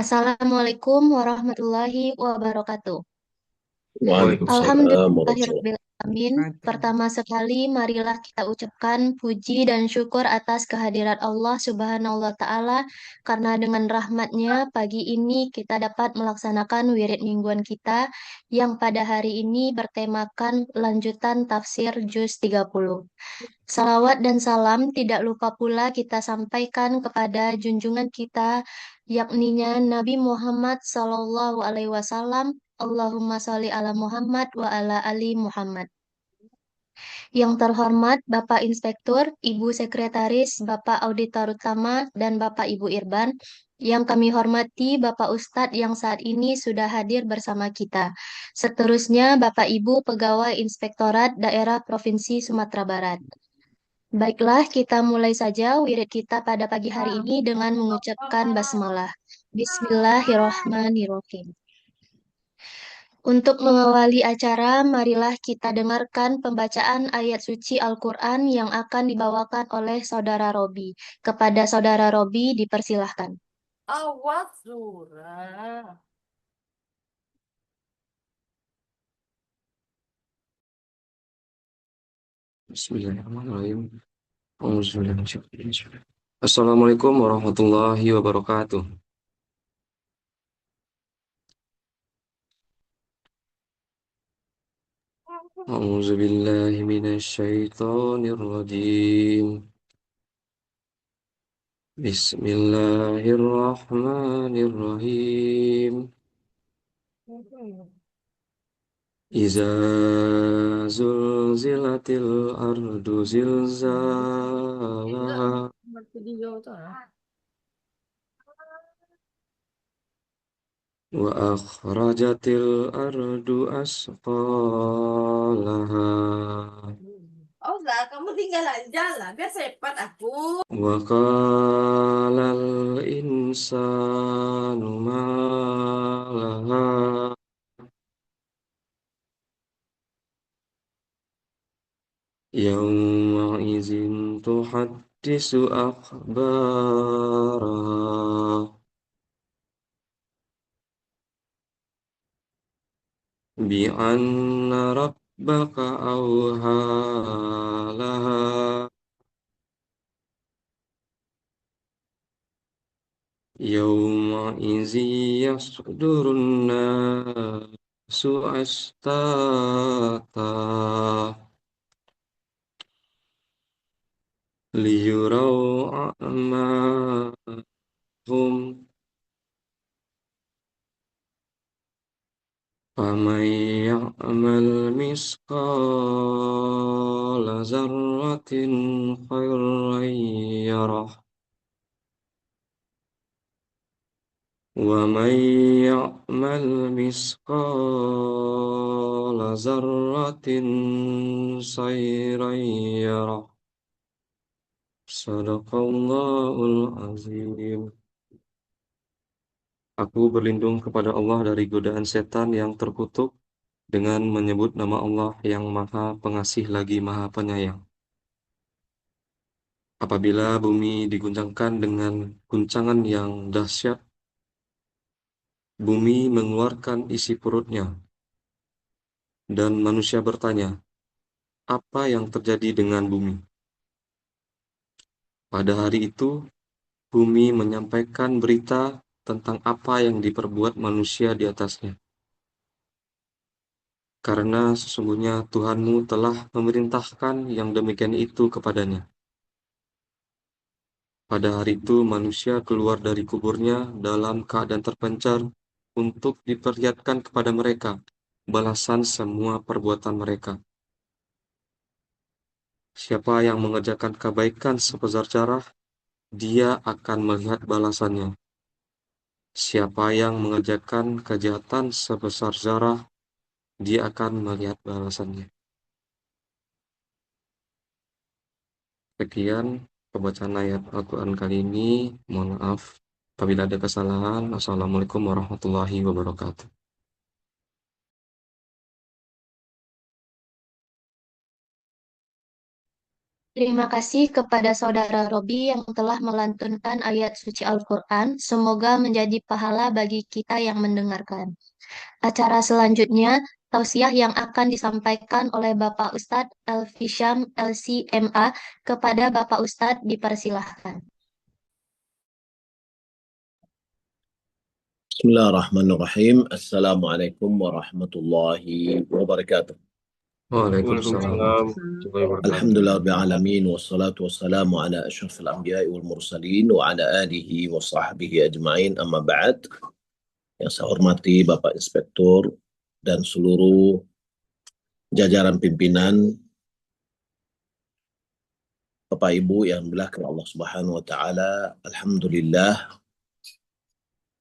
Assalamualaikum warahmatullahi wabarakatuh. Waalaikumsalam warahmatullahi Alhamdulillahirrahmanirrahim. Pertama sekali, marilah kita ucapkan puji dan syukur atas kehadirat Allah Subhanahu wa Ta'ala, karena dengan rahmatnya pagi ini kita dapat melaksanakan wirid mingguan kita yang pada hari ini bertemakan lanjutan tafsir Juz 30. Salawat dan salam tidak lupa pula kita sampaikan kepada junjungan kita, yakninya Nabi Muhammad Sallallahu Alaihi Wasallam. Allahumma sholli ala Muhammad wa ala ali Muhammad. Yang terhormat Bapak Inspektur, Ibu Sekretaris, Bapak Auditor Utama, dan Bapak Ibu Irban. Yang kami hormati Bapak Ustadz yang saat ini sudah hadir bersama kita. Seterusnya Bapak Ibu Pegawai Inspektorat Daerah Provinsi Sumatera Barat. Baiklah, kita mulai saja wirid kita pada pagi hari ini dengan mengucapkan basmalah. Bismillahirrohmanirrohim. Untuk mengawali acara, marilah kita dengarkan pembacaan ayat suci Al-Quran yang akan dibawakan oleh Saudara Robi. Kepada Saudara Robi, dipersilahkan. Awas Zura. Bismillahirrahmanirrahim. Assalamualaikum warahmatullahi wabarakatuh. A'udzu billahi minasyaitonir rajim. Bismillahirrahmanirrahim. Iza zulzilatil ardu zilzalaha wa akhrajatil ardu asqalaha Oh, enggak, kamu tinggal aja lah, biar cepat aku. Wa qalal insanu ma laha yawma izin tuhaddisu akhbaraha bi'anna rabbaka awha laha yawma izi yasdurun nasu ashtata liyuraw a'malahum faman ya'mal misqala zarratin khairan yarah wa man ya'mal misqala zarratin khairan yarah. Sadaqallahul azim. Aku berlindung kepada Allah dari godaan setan yang terkutuk dengan menyebut nama Allah yang Maha Pengasih lagi Maha Penyayang. Apabila bumi diguncangkan dengan guncangan yang dahsyat, bumi mengeluarkan isi perutnya, dan manusia bertanya, apa yang terjadi dengan bumi? Pada hari itu, bumi menyampaikan berita tentang apa yang diperbuat manusia di atasnya. Karena sesungguhnya Tuhanmu telah memerintahkan yang demikian itu kepadanya. Pada hari itu manusia keluar dari kuburnya dalam keadaan terpencar untuk diperlihatkan kepada mereka balasan semua perbuatan mereka. Siapa yang mengerjakan kebaikan sebesar zarah, dia akan melihat balasannya. Siapa yang mengerjakan kejahatan sebesar zarah, dia akan melihat balasannya. Sekian pembacaan ayat Al-Quran kali ini. Mohon maaf apabila ada kesalahan. Assalamualaikum warahmatullahi wabarakatuh. Terima kasih kepada Saudara Robi yang telah melantunkan ayat suci Al-Quran. Semoga menjadi pahala bagi kita yang mendengarkan. Acara selanjutnya, tausiah yang akan disampaikan oleh Bapak Ustadz Elfisham LCMA. Kepada Bapak Ustadz dipersilahkan. Bismillahirrahmanirrahim. Assalamualaikum warahmatullahi wabarakatuh. Waalaikumsalam Waalaikumsalam warahmatullahi wabarakatuh. Alhamdulillah rabbil alamin wassalatu wassalamu ala asyrafil anbiya'i wal mursalin wa ala alihi wa sahbihi ajma'in, amma ba'd. Yang saya hormati Bapak Inspektur dan seluruh jajaran pimpinan, Bapak Ibu yang dimuliakan Allah Subhanahu wa taala. Alhamdulillah,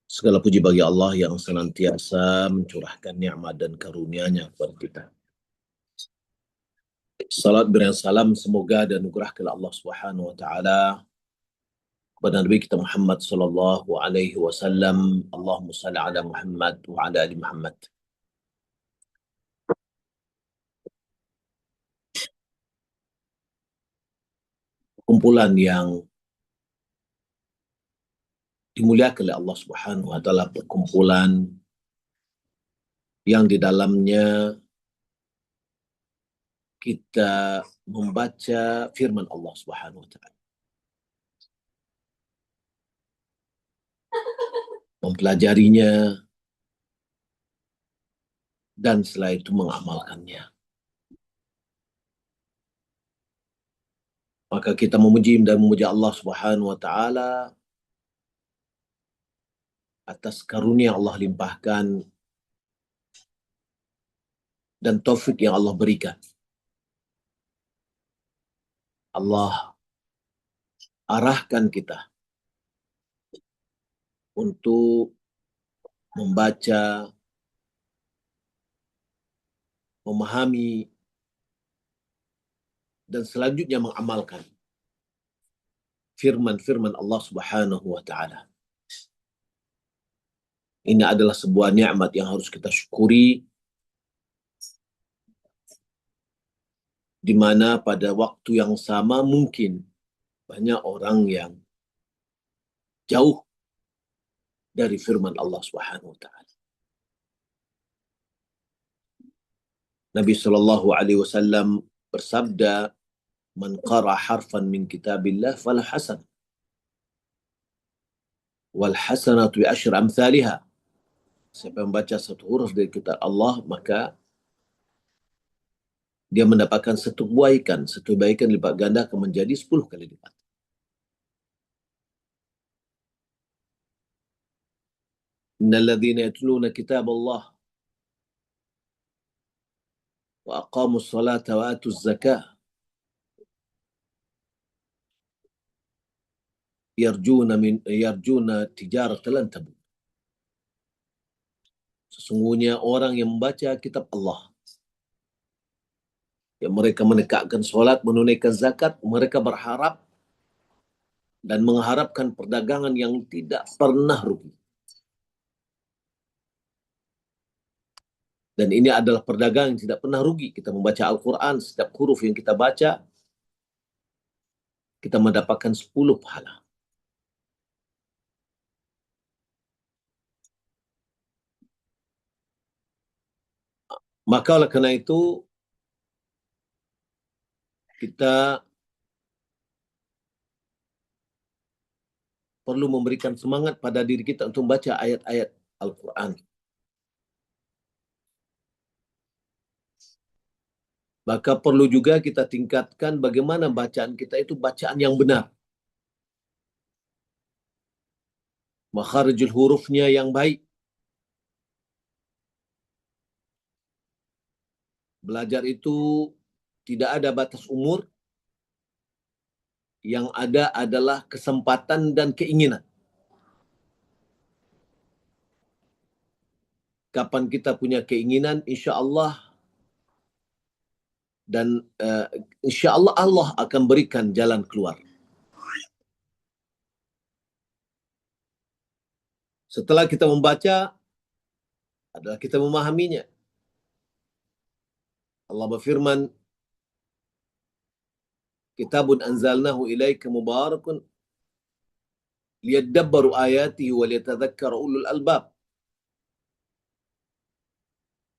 segala puji bagi Allah yang senantiasa mencurahkan nikmat dan karunia-Nya kepada kita. Salat berian salam semoga dan anugerah kepada Allah Subhanahu wa taala kepada Nabi kita Muhammad sallallahu alaihi wasallam. Allahumma shalli ala Muhammad wa ala ali Muhammad. Kumpulan yang dimuliakan oleh Allah Subhanahu wa taala, perkumpulan yang di dalamnya kita membaca firman Allah Subhanahu wa taala, mempelajarinya, dan setelah itu mengamalkannya. Maka kita memuji dan memuja Allah Subhanahu wa taala atas karunia Allah limpahkan dan taufik yang Allah berikan. Allah arahkan kita untuk membaca, memahami, dan selanjutnya mengamalkan firman-firman Allah Subhanahu wa taala. Ini adalah sebuah nikmat yang harus kita syukuri, di mana pada waktu yang sama mungkin banyak orang yang jauh dari firman Allah Subhanahu wa taala. Nabi sallallahu alaihi wasallam bersabda, "Man qara harfan min kitabillah falah hasan. Wal hasanatu bi asyri amsalha." Siapa yang membaca satu huruf dari kitab Allah, maka dia mendapatkan satu kebaikan lipat ganda akan menjadi 10 kali lipat. Innal ladzina yatluna kitab Allah wa aqamus salata wa atuz zakah yarjuna tijaratan lan tabur. Sesungguhnya orang yang membaca kitab Allah, yang mereka menegakkan solat, menunaikan zakat, mereka berharap dan mengharapkan perdagangan yang tidak pernah rugi. Dan ini adalah perdagangan yang tidak pernah rugi. Kita membaca Al-Quran, setiap huruf yang kita baca, kita mendapatkan 10 pahala. Maka oleh karena itu, kita perlu memberikan semangat pada diri kita untuk membaca ayat-ayat Al-Quran. Maka perlu juga kita tingkatkan bagaimana bacaan kita itu bacaan yang benar. Makharijul hurufnya yang baik. Belajar itu tidak ada batas umur. Yang ada adalah kesempatan dan keinginan. Kapan kita punya keinginan, insya Allah, dan insya Allah Allah akan berikan jalan keluar. Setelah kita membaca, adalah kita memahaminya. Allah berfirman, kitabun anzalnahu ilaika mubarakun liyadabbaru ayatihi wa liyatadzakkara ulul albab.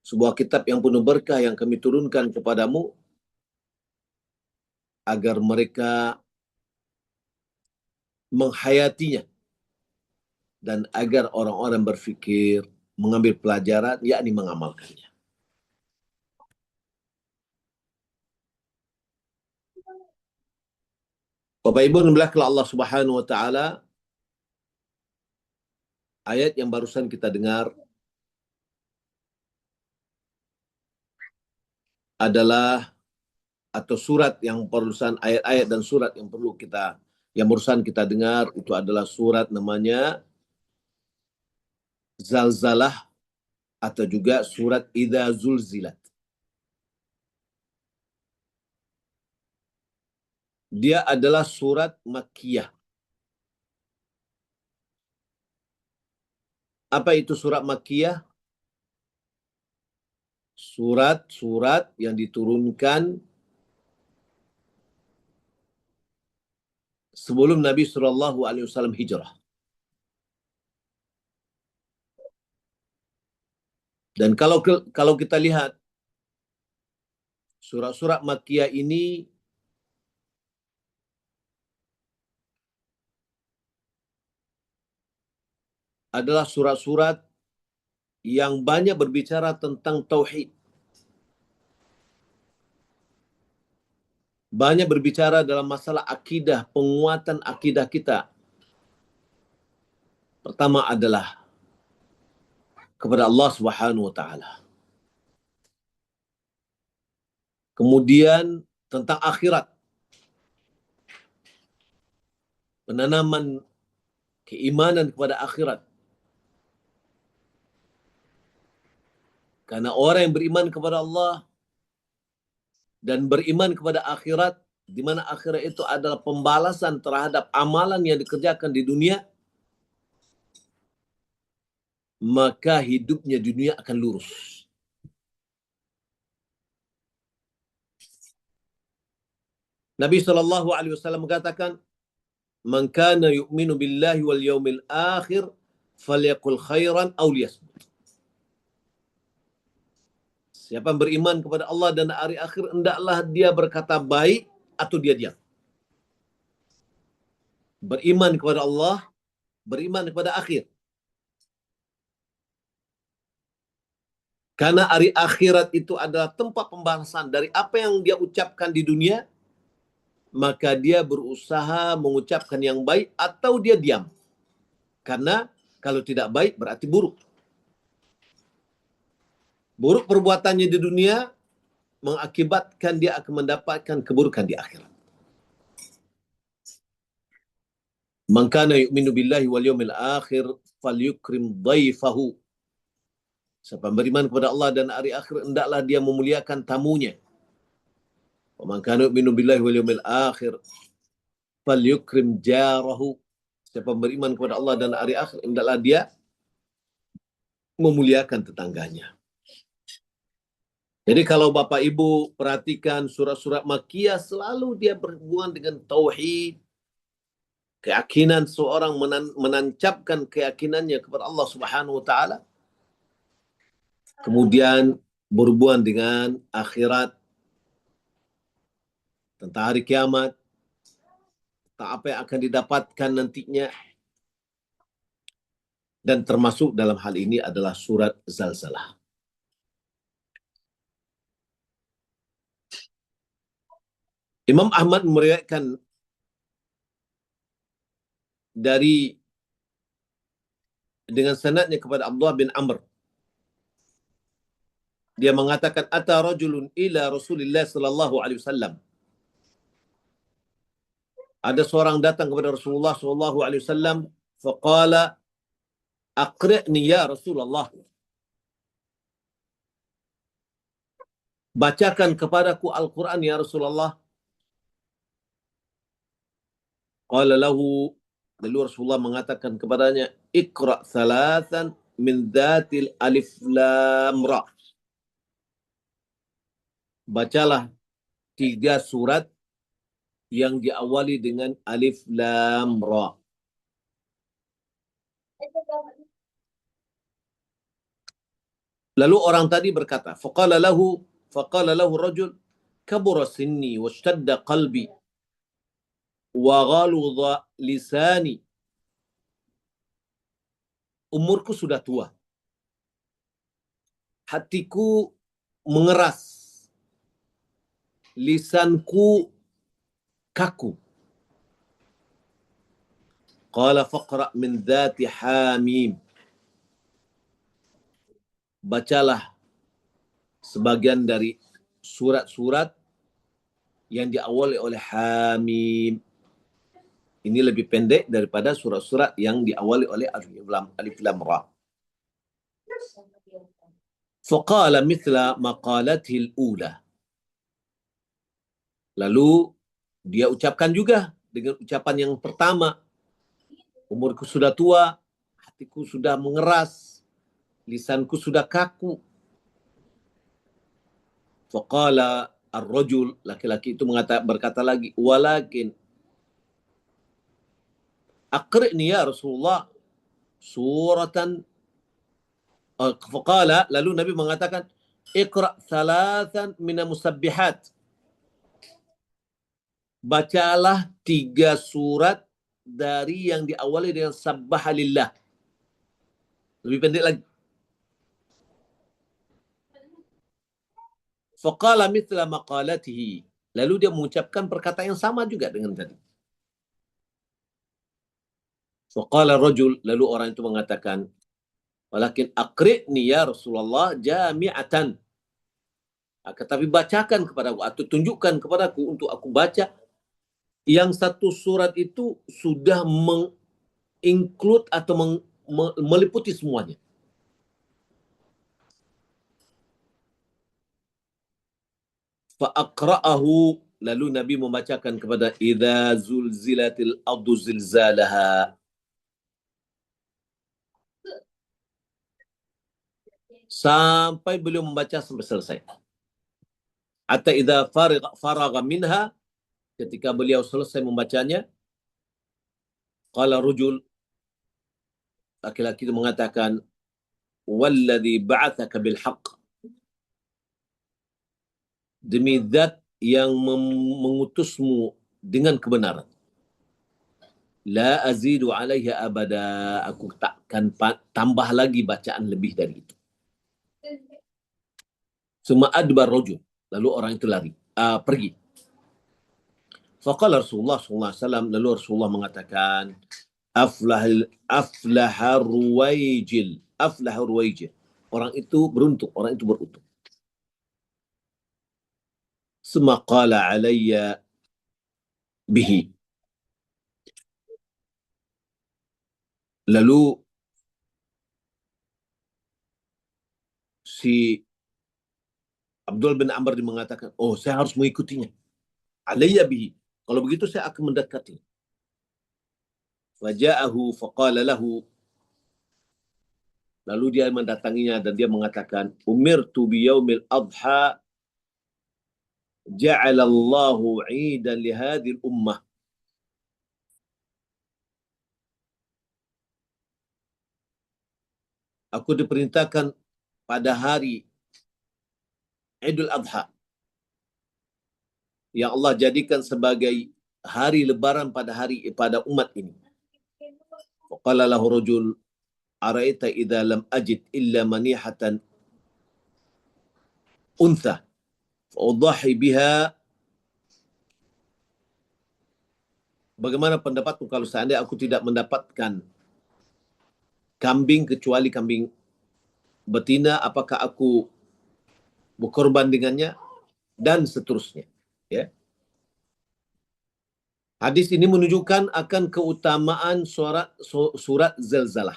Sebuah kitab yang penuh berkah yang kami turunkan kepadamu agar mereka menghayatinya dan agar orang-orang berfikir, mengambil pelajaran, yakni mengamalkannya. Bapak Ibu yang dimuliakan Allah Subhanahu wa taala, ayat yang barusan kita dengar adalah atau surat yang barusan ayat-ayat dan surat yang barusan kita dengar itu adalah surat namanya Zalzalah atau juga surat Idza Zulzilat. Dia adalah surat Makkiyah. Apa itu surat Makkiyah? Surat-surat yang diturunkan sebelum Nabi Shallallahu Alaihi Wasallam hijrah. Dan kalau kita lihat surat-surat Makkiyah ini adalah surat-surat yang banyak berbicara tentang tauhid. Banyak berbicara dalam masalah akidah, penguatan akidah kita. Pertama adalah kepada Allah Subhanahu wa taala. Kemudian tentang akhirat. Penanaman keimanan kepada akhirat. Karena orang yang beriman kepada Allah dan beriman kepada akhirat, di mana akhirat itu adalah pembalasan terhadap amalan yang dikerjakan di dunia, maka hidupnya dunia akan lurus. Nabi SAW mengatakan, "Man kana yu'minu billahi wal yaumil akhir, falyaqul khairan aw liyasmut." Siapa yang beriman kepada Allah dan hari akhir, hendaklah dia berkata baik atau dia diam. Beriman kepada Allah, beriman kepada akhir. Karena hari akhirat itu adalah tempat pembalasan dari apa yang dia ucapkan di dunia, maka dia berusaha mengucapkan yang baik atau dia diam. Karena kalau tidak baik berarti buruk. Buruk perbuatannya di dunia mengakibatkan dia akan mendapatkan keburukan di akhirat. Man kana yu'minu billahi wal yawmil akhir falyukrim dhaifahu. Siapa beriman kepada Allah dan hari akhir, hendaklah dia memuliakan tamunya. Wa man kana yu'minu billahi wal yawmil akhir falyukrim jarahu. Siapa beriman kepada Allah dan hari akhir, hendaklah dia memuliakan tetangganya. Jadi kalau Bapak Ibu perhatikan surat-surat Makkiyah, selalu dia berhubungan dengan tauhid, keyakinan seorang menancapkan keyakinannya kepada Allah Subhanahu wa taala. Kemudian berhubungan dengan akhirat, tentang hari kiamat, tentang apa yang akan didapatkan nantinya. Dan termasuk dalam hal ini adalah surat Zalzalah. Imam Ahmad meriwayatkan dengan sanadnya kepada Abdullah bin Amr. Dia mengatakan, "Ata rajulun ila Rasulillah sallallahu alaihi wasallam." Ada seorang datang kepada Rasulullah sallallahu alaihi wasallam, faqala, "Aqri'ni ya Rasulullah." Bacakan kepadaku Al-Qur'an ya Rasulullah. Qala lahu, lalu Rasulullah mengatakan kepadanya, "Iqra' thalathan min dhatil alif lam ra." Bacalah 3 surat yang diawali dengan alif lam ra. Lalu orang tadi berkata, faqala lahu rajul kabura sinni washtadda qalbi wa ghaludha lisani. Umurku sudah tua, hatiku mengeras, lisanku kaku. Qala faqra min dhati hamim. Bacalah sebagian dari surat-surat yang diawali oleh hamim. Ini lebih pendek daripada surat-surat yang diawali oleh alif lam ra. Faqala mithla maqalatihi al-ula. Lalu dia ucapkan juga dengan ucapan yang pertama. Umurku sudah tua, hatiku sudah mengeras, lisanku sudah kaku. Faqala ar-rajul, laki-laki itu berkata lagi, walakin aqri'ni ya Rasulullah suratan. Faqala, lalu Nabi mengatakan, iqra' thalathan mina musabbihat. Bacalah 3 surat dari yang diawali dengan sabbahalillah. Lebih pendek lagi. Faqala mithla maqalatihi. Lalu dia mengucapkan perkataan yang sama juga dengan tadi. Faqala rajul, lalu orang itu mengatakan, walakin aqri'ni ya Rasulullah jami'atan. Tetapi bacakan kepadaku atau tunjukkan kepadaku untuk aku baca yang satu surat itu sudah menginclude atau meliputi semuanya. Fa'aqra'ahu, lalu Nabi membacakan kepada idza zulzilatil ardu zilzalaha. Sampai beliau membaca sampai selesai. Hatta idza faragha minha, ketika beliau selesai membacanya, qala rajul, laki-laki itu mengatakan, walladzi ba'atsaka bil haqq, demi zat yang mengutusmu dengan kebenaran, la azidu alaiha abada, aku takkan tambah lagi bacaan lebih dari itu. Summa adbar rajul, lalu orang itu lari, pergi. Faqala Rasulullah sallallahu alaihi wasallam, lalu Rasulullah mengatakan, aflaha ruwaijil. Orang itu beruntung, orang itu beruntung. Summa qala alayya bihi. Lalu si Abdul bin Amr mengatakan, oh saya harus mengikutinya. Alayya bihi. Kalau begitu saya akan mendekati. Faja'ahu faqala lahu. Lalu dia mendatanginya dan dia mengatakan, umirtu biyaumil adha ja'alallahu 'idan li hadhihi ummah. Aku diperintahkan pada hari Idul Adha yang Allah jadikan sebagai hari lebaran pada umat ini. Faqala lahu rajul, araita idza lam ajid illa manihatan untha fa udhi biha. Bagaimana pendapatmu kalau seandainya aku tidak mendapatkan kambing kecuali kambing betina, apakah aku berkorban dengannya, dan seterusnya, ya. Hadis ini menunjukkan akan keutamaan surat Zalzalah,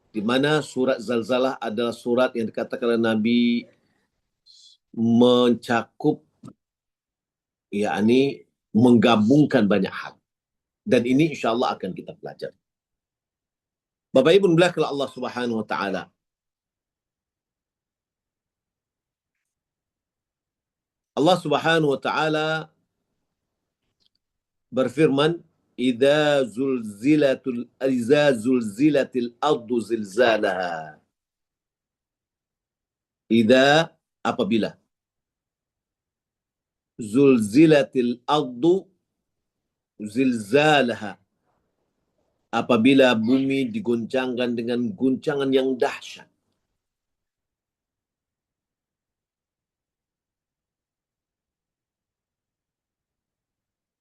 di mana surat Zalzalah adalah surat yang dikatakan oleh Nabi mencakup, yakni menggabungkan banyak hal, dan ini insyaallah akan kita pelajari. Bapak Ibu belakang Allah Subhanahu wa taala, Allah Subhanahu wa taala berfirman, idza zulzilatil ardu zilzalaha. Idza, apabila, zulzilatil ardu zilzalaha, apabila bumi digoncangkan dengan guncangan yang dahsyat.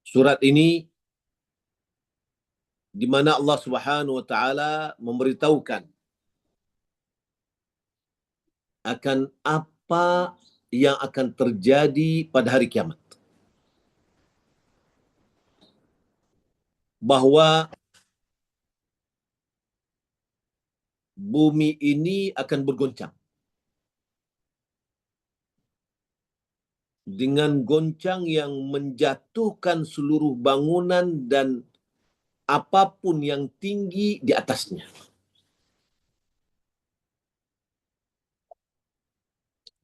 Surat ini di mana Allah Subhanahu wa taala memberitahukan akan apa yang akan terjadi pada hari kiamat. Bahwa bumi ini akan bergoncang. Dengan goncang yang menjatuhkan seluruh bangunan dan apapun yang tinggi di atasnya.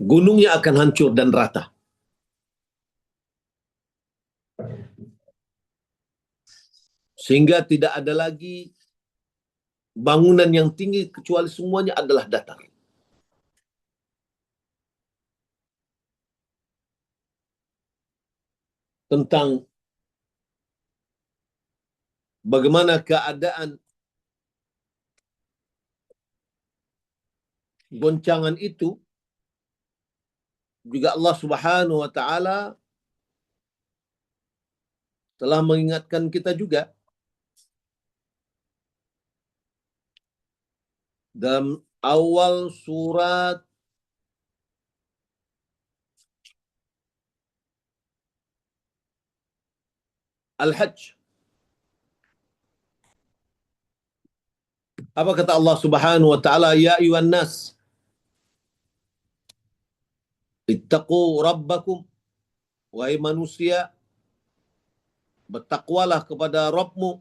Gunungnya akan hancur dan rata. Sehingga tidak ada lagi bangunan yang tinggi kecuali semuanya adalah datar. Tentang bagaimana keadaan goncangan itu juga Allah Subhanahu wa taala telah mengingatkan kita juga dalam awal surat Al-Hajj. Apa kata Allah Subhanahu wa taala? Ya ayyuhan nas, ittaqu rabbakum, wahai manusia, bertakwalah kepada Rabbmu.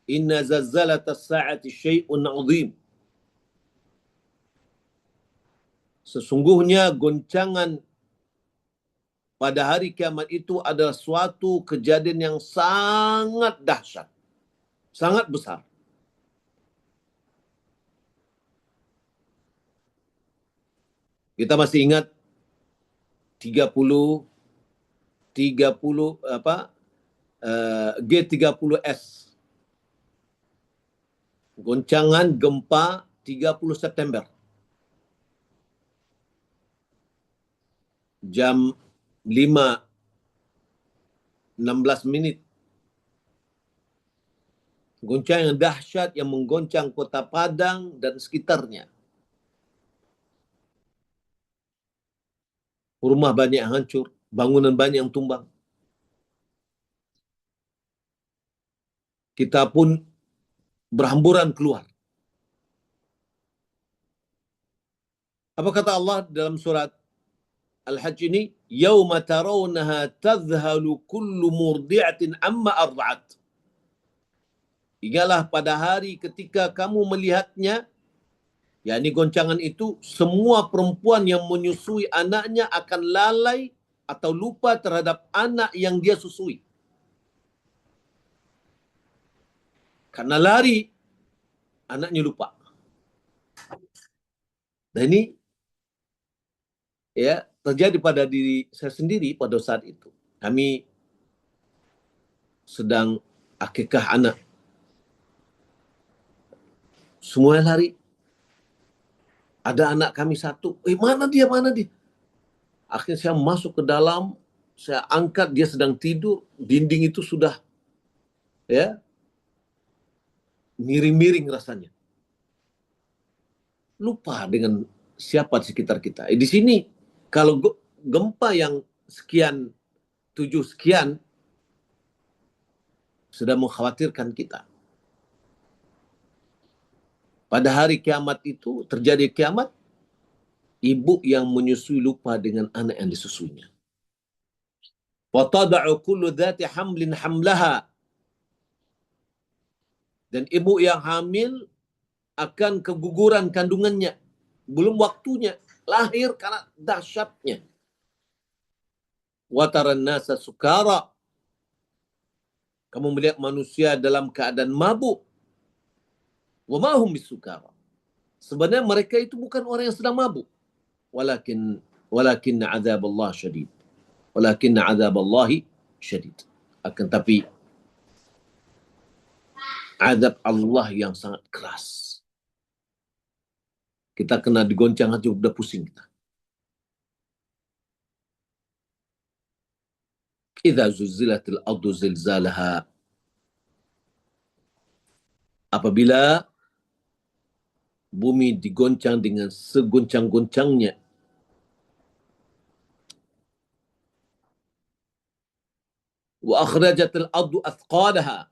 Inna zazzalatas sa'ati syai'un 'azim. Sesungguhnya goncangan pada hari kiamat itu adalah suatu kejadian yang sangat dahsyat, sangat besar. Kita masih ingat 30 G30S. Goncangan gempa 30 September. Jam 5:16. Goncangan yang dahsyat yang menggoncang kota Padang dan sekitarnya. Rumah banyak yang hancur, bangunan banyak yang tumbang. Kita pun berhamburan keluar. Apa kata Allah dalam surat Al-Hajj ini? Yauma tarawnaha tadhhalu kullu murdi'atin amma arda'at. Ingatlah pada hari ketika kamu melihatnya, yakni goncangan itu, semua perempuan yang menyusui anaknya akan lalai atau lupa terhadap anak yang dia susui. Karena lari, anaknya lupa. Dan ini ya terjadi pada diri saya sendiri pada saat itu. Kami sedang akikah anak. Semua lari. Ada anak kami satu. Mana dia? Akhirnya saya masuk ke dalam, saya angkat, dia sedang tidur. Dinding itu sudah ya miring-miring rasanya. Lupa dengan siapa di sekitar kita. Di sini kalau gempa yang sekian, 7 sekian, sudah mengkhawatirkan kita. Pada hari kiamat itu, terjadi kiamat, ibu yang menyusui lupa dengan anak yang disusuinya. Wa tada'u kullu dhati hamlin hamlaha. Dan ibu yang hamil akan keguguran kandungannya. Belum waktunya. Lahir karena dahsyatnya. Wa taran nasa sukara. Kamu melihat manusia dalam keadaan mabuk. Wa ma hum bisukara. Sebenarnya mereka itu bukan orang yang sedang mabuk. Walakin azab Allah syadid. Walakin azab Allah syadid. Akan tapi azab Allah yang sangat keras. Kita kena digoncang aja udah pusing kita. Idza zulzilatil ardu zilzalaha. Apabila bumi digoncang dengan seguncang-goncangnya. Wa akhrajatil ardu athqalaha.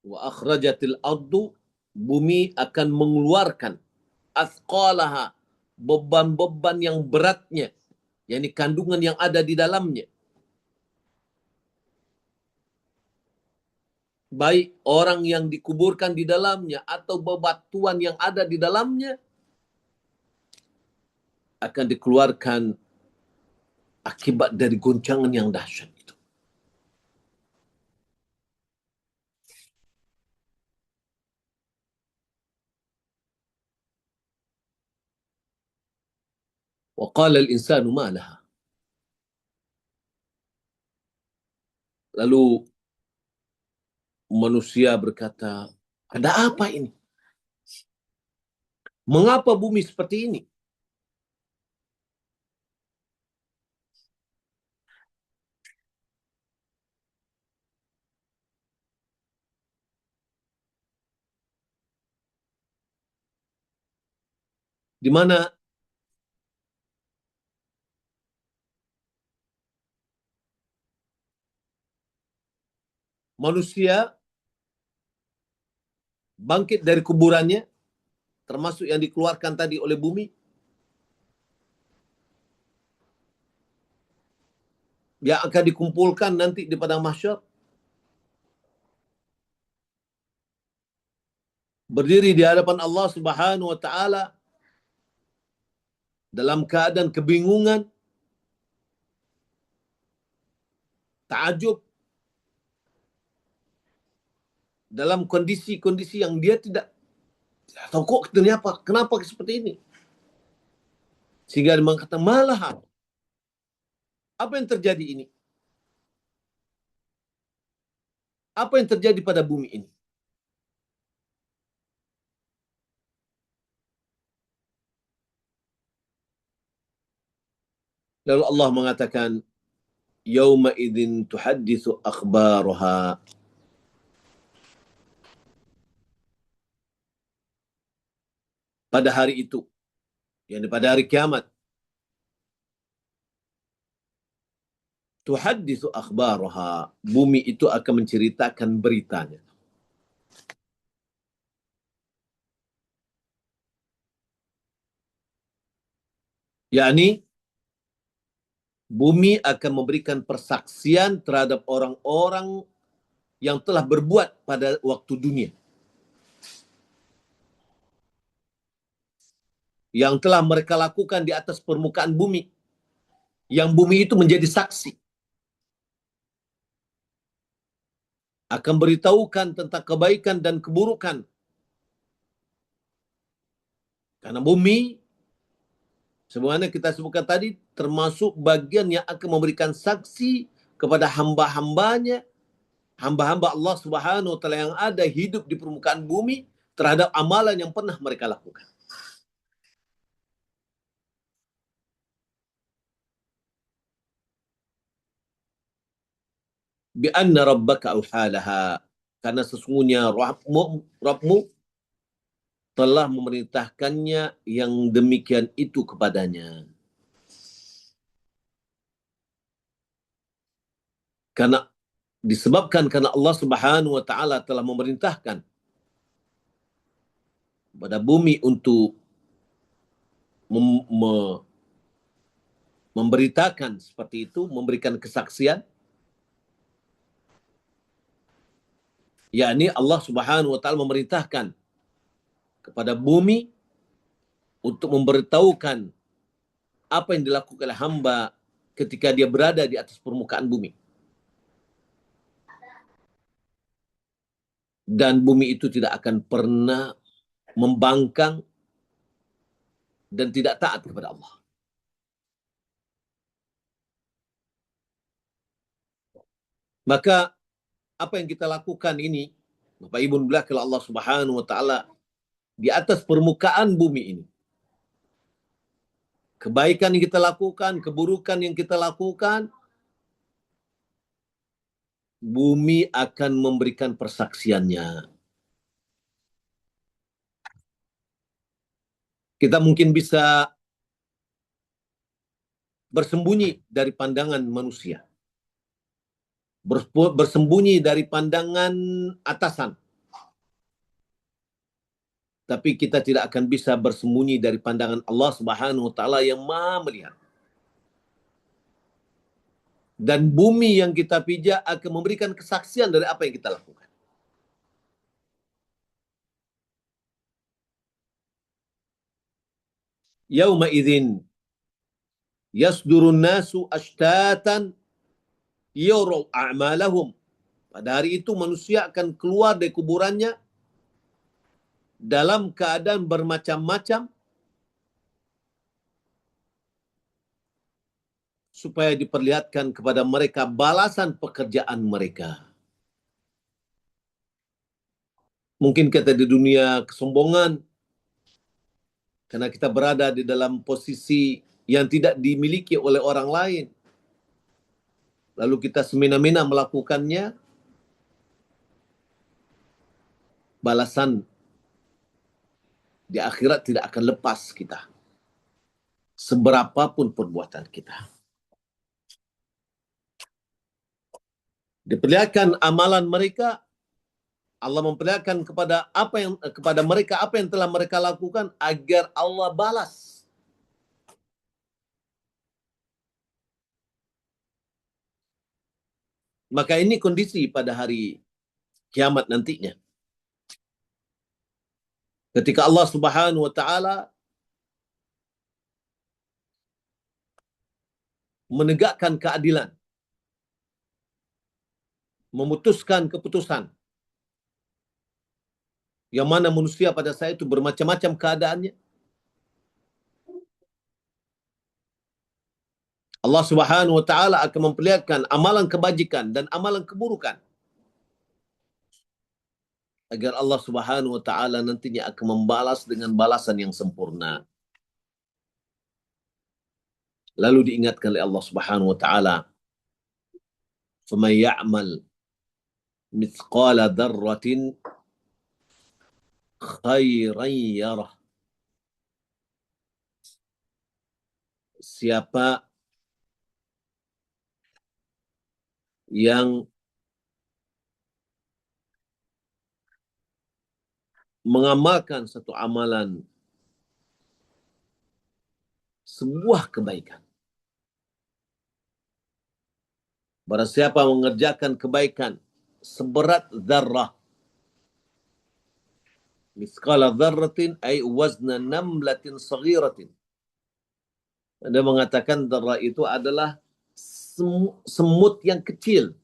Wa akhrajatil ardu, bumi akan mengeluarkan athqalaha, beban-beban yang beratnya, yakni kandungan yang ada di dalamnya. Baik orang yang dikuburkan di dalamnya atau bebatuan yang ada di dalamnya akan dikeluarkan akibat dari goncangan yang dahsyat itu. Wa qala al-insanu ma laha. Lalu manusia berkata, ada apa ini? Mengapa bumi seperti ini? Di mana manusia bangkit dari kuburannya, termasuk yang dikeluarkan tadi oleh bumi, yang akan dikumpulkan nanti di padang mahsyar, berdiri di hadapan Allah Subhanahu wa taala dalam keadaan kebingungan, takjub, dalam kondisi-kondisi yang dia tidak tahu kok kenapa seperti ini. Sehingga dia mengatakan, malah apa yang terjadi ini? Apa yang terjadi pada bumi ini? Lalu Allah mengatakan, yauma idzin tuhadditsu akhbaraha. Pada hari itu, yakni pada hari kiamat, tuhadditsu akhbaraha, bumi itu akan menceritakan beritanya. Yakni bumi akan memberikan persaksian terhadap orang-orang yang telah berbuat pada waktu dunia. Yang telah mereka lakukan di atas permukaan bumi. Yang bumi itu menjadi saksi. Akan beritahukan tentang kebaikan dan keburukan. Karena bumi, sebagaimana kita sebutkan tadi, termasuk bagian yang akan memberikan saksi kepada hamba-hambanya, hamba-hamba Allah Subhanahu wa taala yang ada hidup di permukaan bumi terhadap amalan yang pernah mereka lakukan. Bi anna rabbaka auhalaha, karena sesungguhnya Rabbmu telah memerintahkannya yang demikian itu kepadanya. Karena disebabkan karena Allah Subhanahu wa taala telah memerintahkan pada bumi untuk memberitakan seperti itu, memberikan kesaksian, yakni Allah Subhanahu wa taala memerintahkan kepada bumi untuk memberitahukan apa yang dilakukan oleh hamba ketika dia berada di atas permukaan bumi. dan bumi itu tidak akan pernah membangkang dan tidak taat kepada Allah. Maka apa yang kita lakukan ini, Bapak Ibu belakang Allah Subhanahu wa taala di atas permukaan bumi ini. Kebaikan yang kita lakukan, keburukan yang kita lakukan, bumi akan memberikan persaksiannya. Kita mungkin bisa bersembunyi dari pandangan manusia, bersembunyi dari pandangan atasan. Tapi kita tidak akan bisa bersembunyi dari pandangan Allah Subhanahu wa taala yang Maha melihat. Dan bumi yang kita pijak akan memberikan kesaksian dari apa yang kita lakukan. Yauma idzin yasdurun nasu ashtatan yurau a'malahum. Pada hari itu manusia akan keluar dari kuburannya dalam keadaan bermacam-macam supaya diperlihatkan kepada mereka balasan pekerjaan mereka. Mungkin kita di dunia kesombongan karena kita berada di dalam posisi yang tidak dimiliki oleh orang lain. Lalu kita semena-mena melakukannya, balasan di akhirat tidak akan lepas kita. Seberapapun perbuatan kita. Diperlihatkan amalan mereka, Allah memperlihatkan kepada mereka apa yang telah mereka lakukan agar Allah balas. Maka ini kondisi pada hari kiamat nantinya. Ketika Allah Subhanahu wa taala menegakkan keadilan, memutuskan keputusan yang mana manusia pada saat itu bermacam-macam keadaannya. Allah Subhanahu wa taala akan memperlihatkan amalan kebajikan dan amalan keburukan agar Allah Subhanahu wa taala nantinya akan membalas dengan balasan yang sempurna. Lalu diingatkan oleh Allah Subhanahu wa taala, "Faman ya'mal mithqala dzarratin khairan yarah." Siapa yang mengamalkan satu amalan, sebuah kebaikan. Barang siapa mengerjakan kebaikan seberat zarrah, mithqala dzarratin ay wazna namlatin saghiratin. Anda mengatakan zarrah itu adalah semut yang kecil.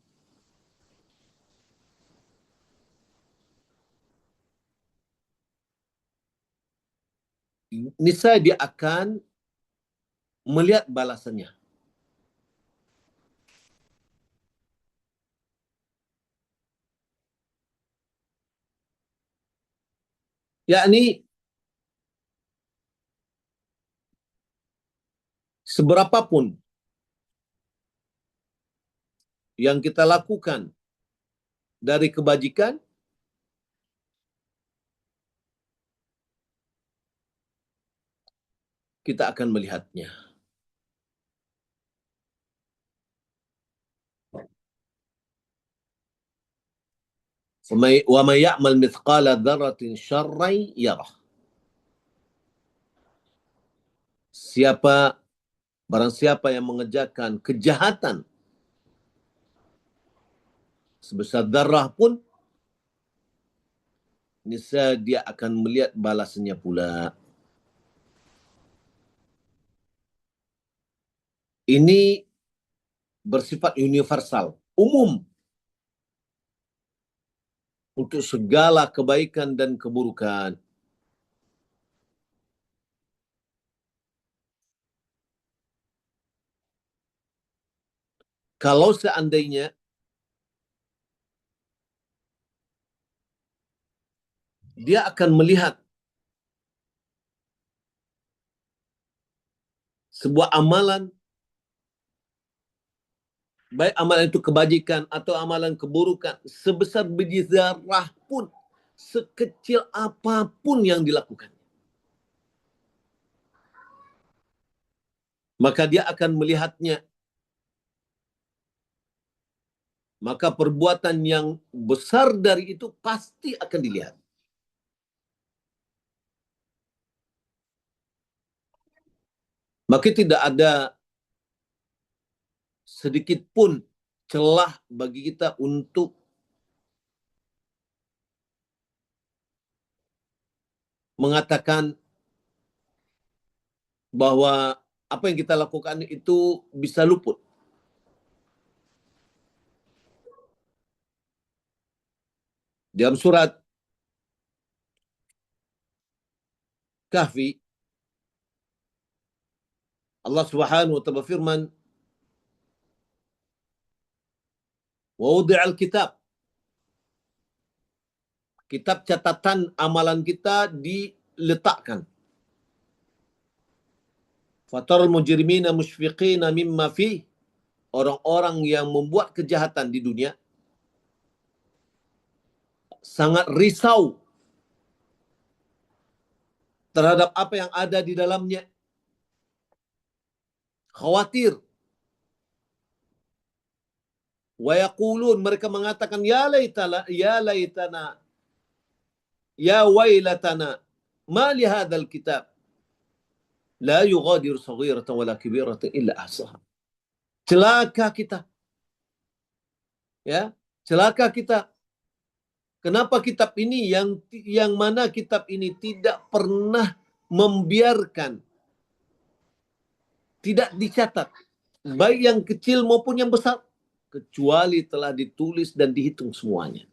Niscaya dia akan melihat balasannya. Yakni seberapapun yang kita lakukan dari kebajikan, kita akan melihatnya. Wa may ya'mal mithqala dzarratin syarran yarah. Barang siapa yang mengerjakan kejahatan sebesar darah pun, niscaya dia akan melihat balasannya pula. Ini bersifat universal, umum. untuk segala kebaikan dan keburukan. Kalau seandainya dia akan melihat sebuah amalan, baik amalan itu kebajikan atau amalan keburukan, sebesar biji zarah pun, sekecil apapun yang dilakukan, maka dia akan melihatnya. Maka perbuatan yang besar dari itu pasti akan dilihat. Maka tidak ada sedikit pun celah bagi kita untuk mengatakan bahwa apa yang kita lakukan itu bisa luput. Dalam surat Kahfi, Allah Subhanahu wa taala berfirman, "Wa wudi'al kitab." Kitab catatan amalan kita diletakkan. Fatarul mujrimina musyfiqina mimma fi. Orang-orang yang membuat kejahatan di dunia sangat risau terhadap apa yang ada di dalamnya. Khawatir. Wa yaqulun, mereka mengatakan, ya laitana, ya wailatana, ma li hadzal kitab la yughadiru saghiratan wala kabiratan illa ahsaha. Celaka kita. Ya, celaka kita. Kenapa kitab ini yang mana kitab ini tidak pernah membiarkan, tidak dicatat, baik yang kecil maupun yang besar, kecuali telah ditulis dan dihitung semuanya.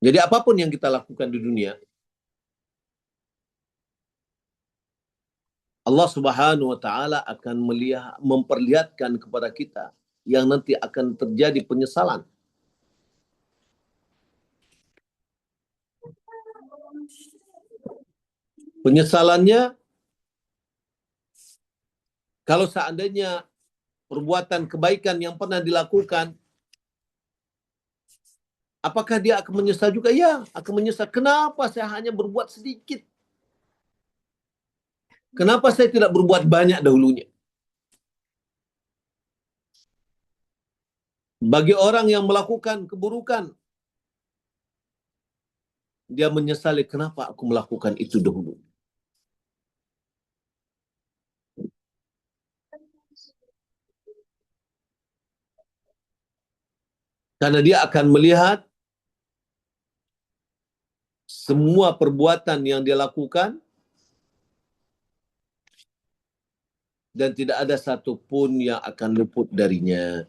Jadi apapun yang kita lakukan di dunia, Allah Subhanahu wa taala akan memperlihatkan kepada kita yang nanti akan terjadi penyesalan. Penyesalannya kalau seandainya perbuatan kebaikan yang pernah dilakukan, apakah dia akan menyesal juga? Ya, akan menyesal. Kenapa saya hanya berbuat sedikit? Kenapa saya tidak berbuat banyak dahulunya? Bagi orang yang melakukan keburukan, dia menyesali kenapa aku melakukan itu dahulu. Karena dia akan melihat semua perbuatan yang dia lakukan dan tidak ada satupun yang akan luput darinya.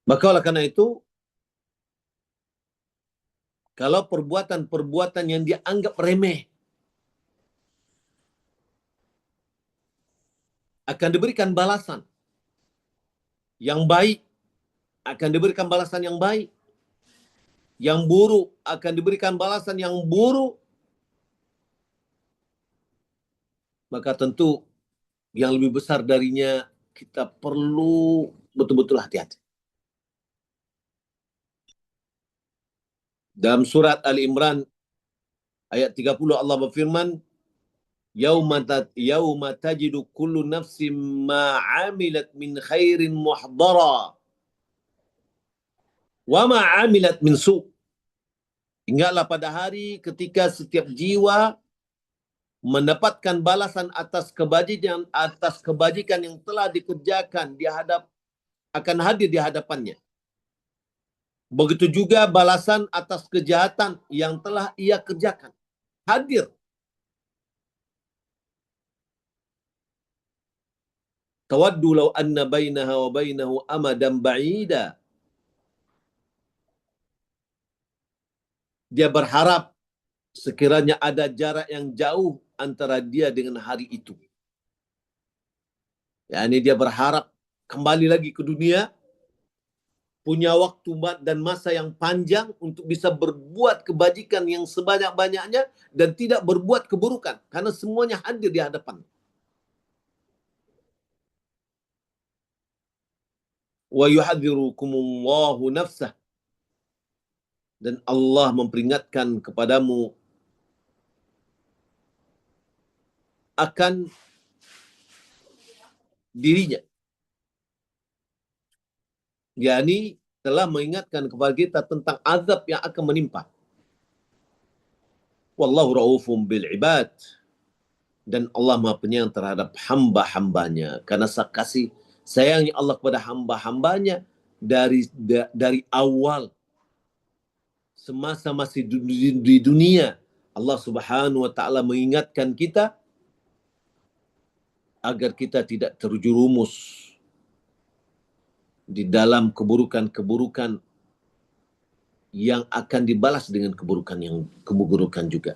Maka oleh karena itu, kalau perbuatan-perbuatan yang dianggap remeh akan diberikan balasan yang baik, akan diberikan balasan yang baik. Yang buruk akan diberikan balasan yang buruk. Maka tentu yang lebih besar darinya kita perlu betul-betul hati-hati. Dalam surat Ali Imran ayat 30 Allah berfirman, Yauma tajidu kullu nafsin ma 'amilat min khairin muhdara wa ma 'amilat min su'. Ingatlah pada hari ketika setiap jiwa mendapatkan balasan atas kebajikan yang telah dikerjakan akan hadir di hadapannya. Begitu juga balasan atas kejahatan yang telah ia kerjakan hadir. Tawaddu law anna bainaha wa bainahu amadan ba'ida. Dia berharap sekiranya ada jarak yang jauh antara dia dengan hari itu. Yani dia berharap kembali lagi ke dunia, punya waktu dan masa yang panjang untuk bisa berbuat kebajikan yang sebanyak-banyaknya dan tidak berbuat keburukan karena semuanya hadir di hadapan. Wa yuhadzirukumullahu nafsah, dan Allah memperingatkan kepadamu akan dirinya. Yani telah mengingatkan kepada kita tentang azab yang akan menimpa. Wallahu raufum bil ibad, dan Allah Maha Penyayang terhadap hamba-hambanya. Karena kasih sayangnya Allah kepada hamba-hambanya dari awal, semasa masih di dunia, Allah Subhanahu wa taala mengingatkan kita agar kita tidak terjerumus di dalam keburukan-keburukan yang akan dibalas dengan keburukan juga.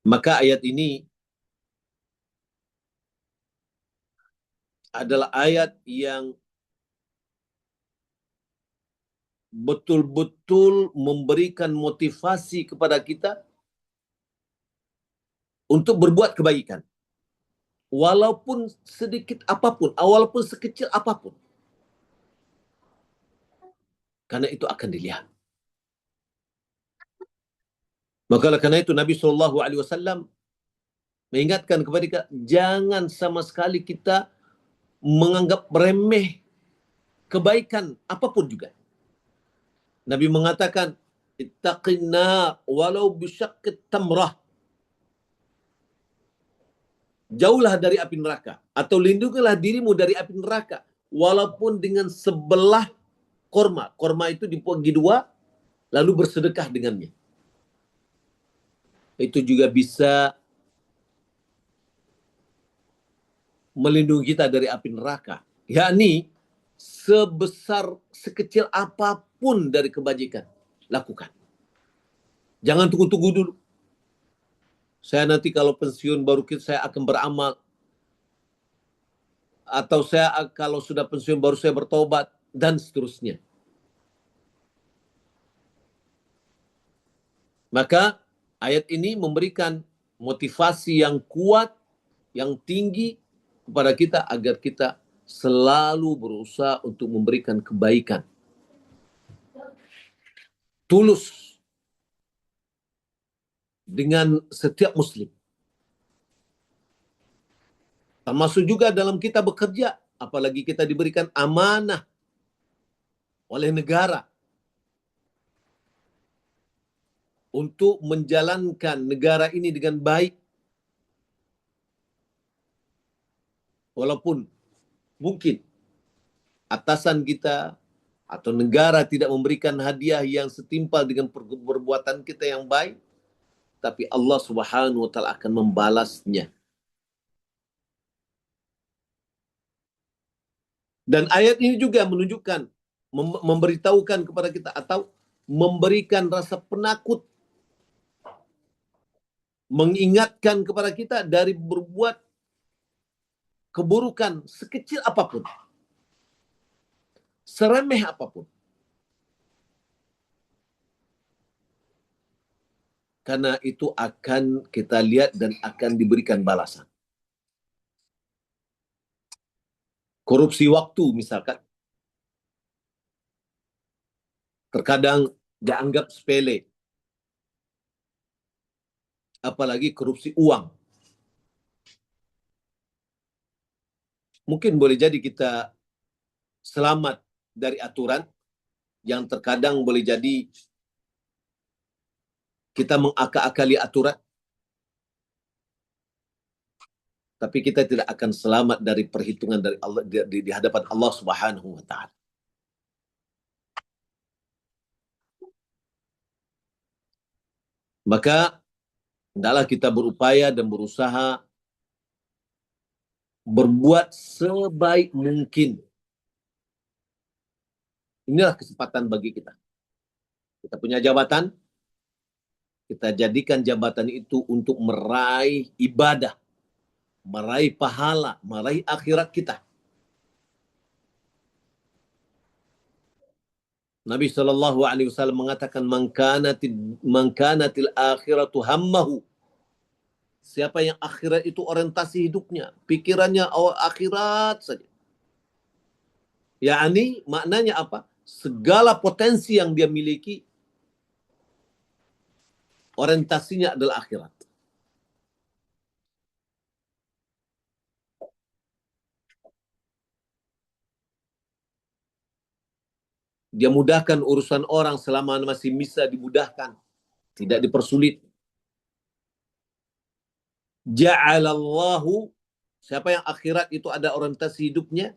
Maka ayat ini adalah ayat yang betul-betul memberikan motivasi kepada kita untuk berbuat kebaikan. Walaupun sedikit apapun, walaupun sekecil apapun. Karena itu akan dilihat. Maka karena itu Nabi SAW mengingatkan kepada kita, jangan sama sekali kita menganggap remeh kebaikan apapun juga. Nabi mengatakan, ittaqinna walau bisyaqqit tamrah. Jauhlah dari api neraka, atau lindungilah dirimu dari api neraka walaupun dengan sebelah korma. Korma itu dibagi dua, lalu bersedekah dengannya. Itu juga bisa melindungi kita dari api neraka. Yakni sekecil apapun dari kebajikan, lakukan. Jangan tunggu-tunggu dulu. Saya nanti kalau pensiun baru saya akan beramal. Atau saya kalau sudah pensiun baru saya bertobat. Dan seterusnya. Maka ayat ini memberikan motivasi yang kuat, yang tinggi kepada kita agar kita selalu berusaha untuk memberikan kebaikan. Tulus dengan setiap muslim. Termasuk juga dalam kita bekerja, apalagi kita diberikan amanah oleh negara untuk menjalankan negara ini dengan baik. Walaupun mungkin atasan kita atau negara tidak memberikan hadiah yang setimpal dengan perbuatan kita yang baik, tapi Allah Subhanahu wa taala akan membalasnya. Dan ayat ini juga menunjukkan, memberitahukan kepada kita atau memberikan rasa penakut, mengingatkan kepada kita dari berbuat keburukan sekecil apapun, seremeh apapun. Karena itu akan kita lihat dan akan diberikan balasan. Korupsi waktu misalkan, terkadang dianggap sepele. Apalagi korupsi uang. Mungkin boleh jadi kita selamat dari aturan yang terkadang boleh jadi kita mengakal-akali aturan, tapi kita tidak akan selamat dari perhitungan dari Allah di hadapan Allah Subhanahu wa taala. Maka hendaklah kita berupaya dan berusaha berbuat sebaik mungkin. Inilah kesempatan bagi kita. Kita punya jabatan, kita jadikan jabatan itu untuk meraih ibadah, meraih pahala, meraih akhirat kita. Nabi SAW mengatakan, man kanatil akhiratu hammahu. Siapa yang akhirat itu orientasi hidupnya, pikirannya akhirat saja. Yani maknanya apa? Segala potensi yang dia miliki, orientasinya adalah akhirat. Dia mudahkan urusan orang selama masih bisa dimudahkan, tidak dipersulit. Ja'alallahu, siapa yang akhirat itu ada orientasi hidupnya,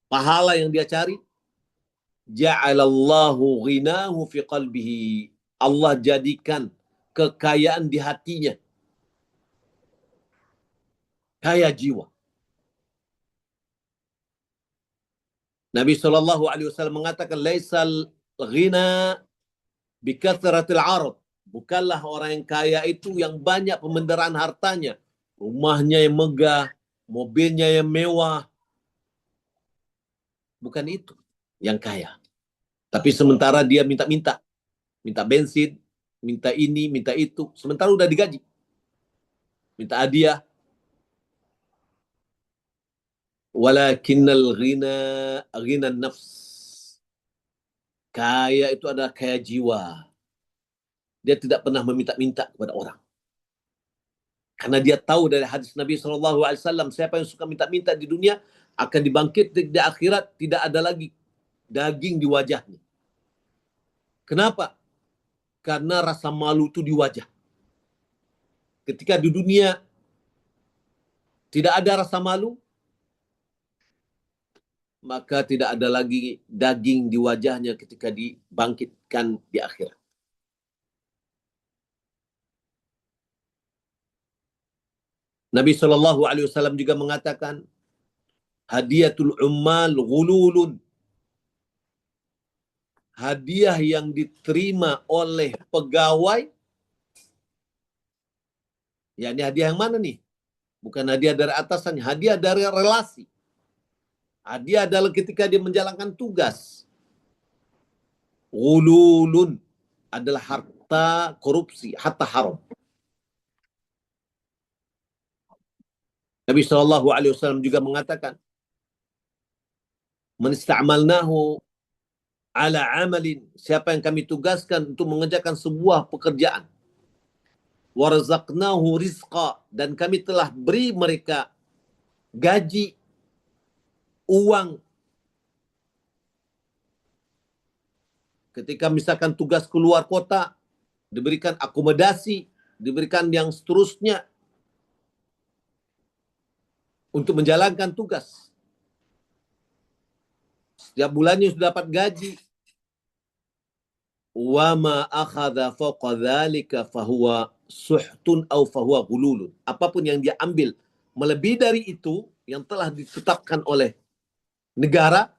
pahala yang dia cari, ja'alallahu ghinahu fi qalbihi. Allah jadikan kekayaan di hatinya, kaya jiwa. Nabi SAW mengatakan, laisal ghina bikathratil arad. Bukanlah orang yang kaya itu yang banyak pemendaraan hartanya, rumahnya yang megah, mobilnya yang mewah. Bukan itu yang kaya. Tapi sementara dia minta bensin, minta ini, minta itu. Sementara udah digaji. Minta hadiah. Walakinnal ghina nafs. Kaya itu adalah kaya jiwa. Dia tidak pernah meminta-minta kepada orang. Karena dia tahu dari hadis Nabi SAW, siapa yang suka minta-minta di dunia, akan dibangkit di akhirat, tidak ada lagi daging di wajahnya. Kenapa? Karena rasa malu itu di wajah. Ketika di dunia tidak ada rasa malu, maka tidak ada lagi daging di wajahnya ketika dibangkitkan di akhirat. Nabi SAW juga mengatakan, hadiyatul ummal ghululun. Hadiah yang diterima oleh pegawai, yakni hadiah yang mana nih? Bukan hadiah dari atasannya, hadiah dari relasi. Hadiah adalah ketika dia menjalankan tugas. Ghululun adalah harta korupsi, harta haram. Nabi SAW juga mengatakan, man ista'malnahu ala amalin, siapa yang kami tugaskan untuk mengerjakan sebuah pekerjaan, warzaqnahu rizqa, dan kami telah beri mereka gaji, uang. Ketika misalkan tugas keluar kota, diberikan akomodasi, diberikan yang seterusnya untuk menjalankan tugas. Setiap bulannya sudah dapat gaji. Wa ma akhadha fawqa dzalika fahuwa suhtun aw fahuwa ghululun. Apapun yang dia ambil melebihi dari itu yang telah ditetapkan oleh negara,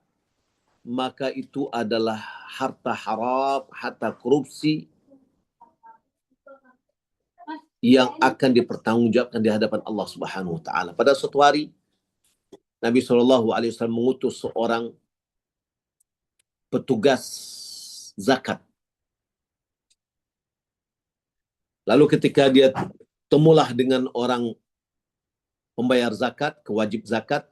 maka itu adalah harta haram, harta korupsi yang akan dipertanggungjawabkan di hadapan Allah Subhanahu wa taala. Pada suatu hari Nabi SAW mengutus seorang petugas zakat. Lalu ketika dia temulah dengan orang pembayar zakat, kewajib zakat,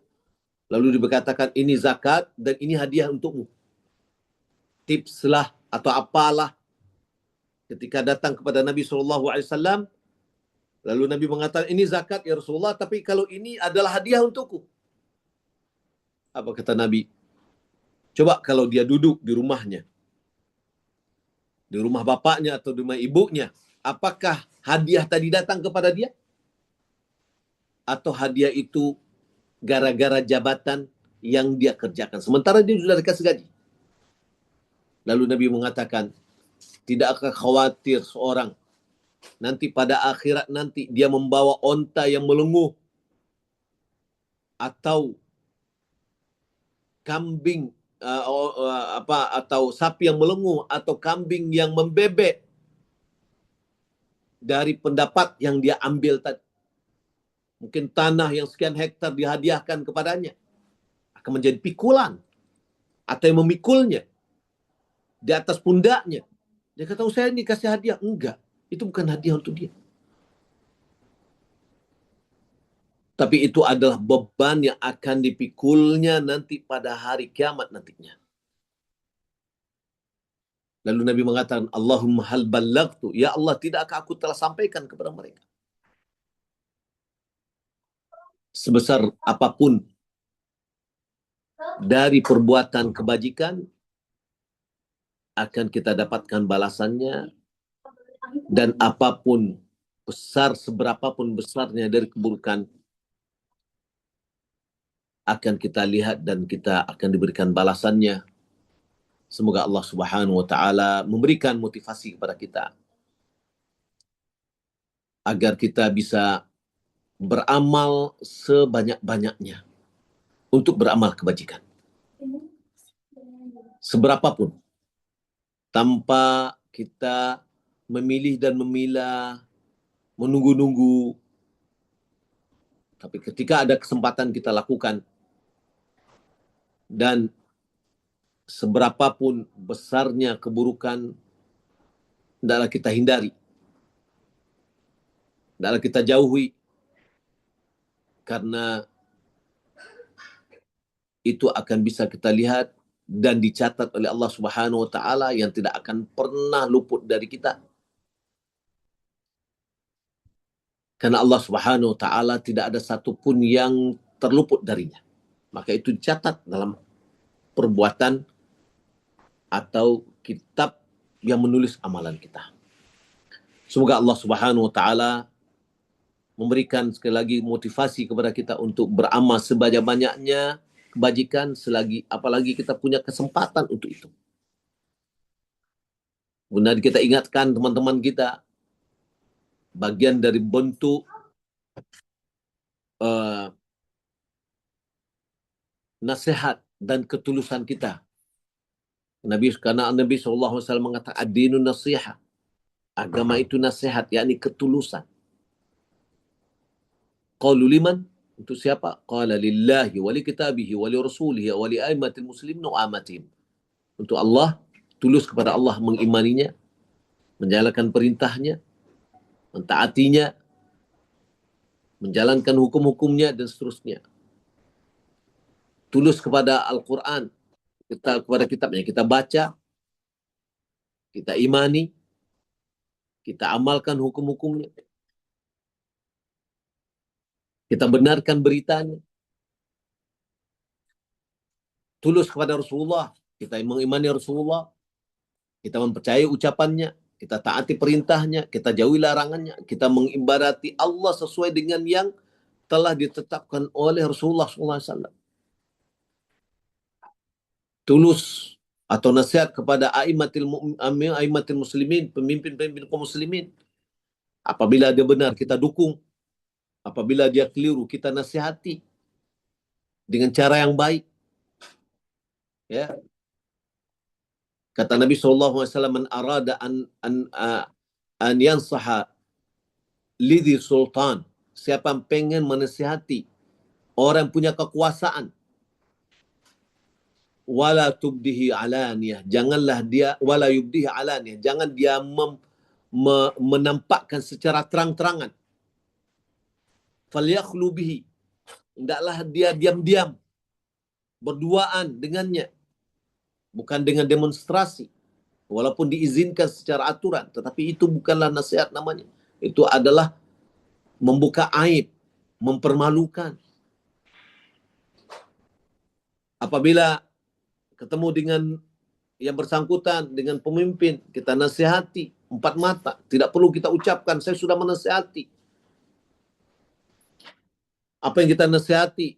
lalu dikatakan ini zakat dan ini hadiah untukmu. Tipslah atau apalah. Ketika datang kepada Nabi SAW, lalu Nabi mengatakan ini zakat ya Rasulullah, tapi kalau ini adalah hadiah untukku. Apa kata Nabi? Coba kalau dia duduk di rumahnya, di rumah bapaknya atau di rumah ibunya, apakah hadiah tadi datang kepada dia? Atau hadiah itu gara-gara jabatan yang dia kerjakan, sementara dia sudah dikasih gaji? Lalu Nabi mengatakan, tidak akan khawatir seorang nanti pada akhirat nanti dia membawa onta yang melenguh atau kambing atau sapi yang melenguh atau kambing yang membebek dari pendapat yang dia ambil tadi. Mungkin tanah yang sekian hektar dihadiahkan kepadanya akan menjadi pikulan atau yang memikulnya di atas pundaknya. Dia kata, saya ini kasih hadiah. Enggak, itu bukan hadiah untuk dia. Tapi itu adalah beban yang akan dipikulnya nanti pada hari kiamat nantinya. Lalu Nabi mengatakan, Allahumma hal ballagtu. Ya Allah, tidakkah aku telah sampaikan kepada mereka? Sebesar apapun dari perbuatan kebajikan, akan kita dapatkan balasannya. Dan apapun besar, seberapapun besarnya dari keburukan, akan kita lihat dan kita akan diberikan balasannya. Semoga Allah Subhanahu wa taala memberikan motivasi kepada kita agar kita bisa beramal sebanyak-banyaknya untuk beramal kebajikan. Seberapapun, tanpa kita memilih dan memilah, menunggu-nunggu. Tapi ketika ada kesempatan kita lakukan, dan seberapapun besarnya keburukan, hendaklah kita hindari, hendaklah kita jauhi, karena itu akan bisa kita lihat dan dicatat oleh Allah Subhanahu wa taala yang tidak akan pernah luput dari kita. Karena Allah Subhanahu wa taala tidak ada satupun yang terluput darinya. Maka itu dicatat dalam perbuatan atau kitab yang menulis amalan kita. Semoga Allah Subhanahu wa taala memberikan sekali lagi motivasi kepada kita untuk beramal sebanyak-banyaknya kebajikan, selagi apalagi kita punya kesempatan untuk itu. Benar kita ingatkan teman-teman kita, bagian dari bentuk nasihat dan ketulusan kita. Karena Nabi SAW mengatakan, ad-dinu nasihat. Agama itu nasihat, yakni ketulusan. Qalu liman? Untuk siapa? Qala lillahi wa li kitabihi wa li rasulihi wa li aimatil muslimin wa amatihim. Untuk Allah, tulus kepada Allah, mengimaninya, menjalankan perintahnya, mentaatinya, menjalankan hukum-hukumnya, dan seterusnya. Tulus kepada Al-Quran, kepada kitabnya, kita baca, kita imani, kita amalkan hukum-hukumnya, kita benarkan beritanya. Tulus kepada Rasulullah, kita mengimani Rasulullah, kita mempercayai ucapannya, kita taati perintahnya, kita jauhi larangannya, kita mengibadati Allah sesuai dengan yang telah ditetapkan oleh Rasulullah SAW. Tulus atau nasihat kepada aimatil muslimin, pemimpin-pemimpin kaum muslimin. Apabila dia benar, kita dukung. Apabila dia keliru, kita nasihati dengan cara yang baik. Ya. Kata Nabi SAW, man arada an yansaha lidhi sultan. Siapa yang pengen menasihati orang yang punya kekuasaan, wala tubdihi alaniyah, janganlah dia, wala yubdihi alaniyah, jangan dia menampakkan secara terang-terangan. Falyakhlu bihi, hendaklah dia diam-diam berduaan dengannya, bukan dengan demonstrasi, walaupun diizinkan secara aturan, tetapi itu bukanlah nasihat namanya. Itu adalah membuka aib, mempermalukan. Apabila ketemu dengan yang bersangkutan dengan pemimpin, kita nasihati empat mata. Tidak perlu kita ucapkan, saya sudah menasihati. Apa yang kita nasihati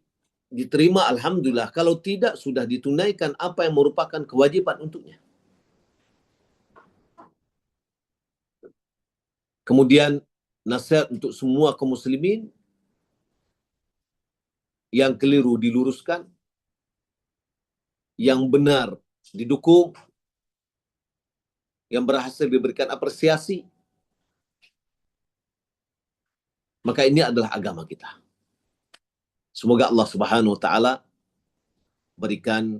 diterima, alhamdulillah. Kalau tidak, sudah ditunaikan apa yang merupakan kewajiban untuknya. Kemudian nasihat untuk semua kaum muslimin, yang keliru diluruskan, yang benar didukung, yang berhasil diberikan apresiasi. Maka ini adalah agama kita. Semoga Allah Subhanahu wa taala berikan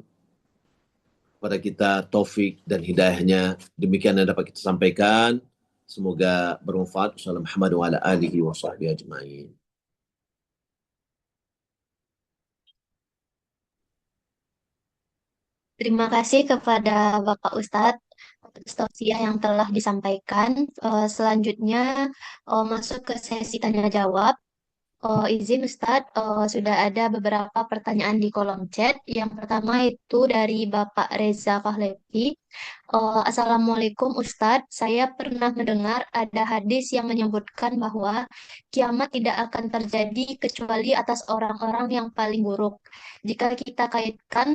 pada kita taufik dan hidayahnya. Demikian yang dapat kita sampaikan. Semoga bermanfaat. Wassalamualaikum warahmatullahi wabarakatuh. Terima kasih kepada Bapak Ustadz atas tausiah yang telah disampaikan. Selanjutnya masuk ke sesi tanya jawab. Izin Ustadz, sudah ada beberapa pertanyaan di kolom chat. Yang pertama itu dari Bapak Reza Pahlevi. Assalamualaikum Ustadz, saya pernah mendengar ada hadis yang menyebutkan bahwa kiamat tidak akan terjadi kecuali atas orang-orang yang paling buruk. Jika kita kaitkan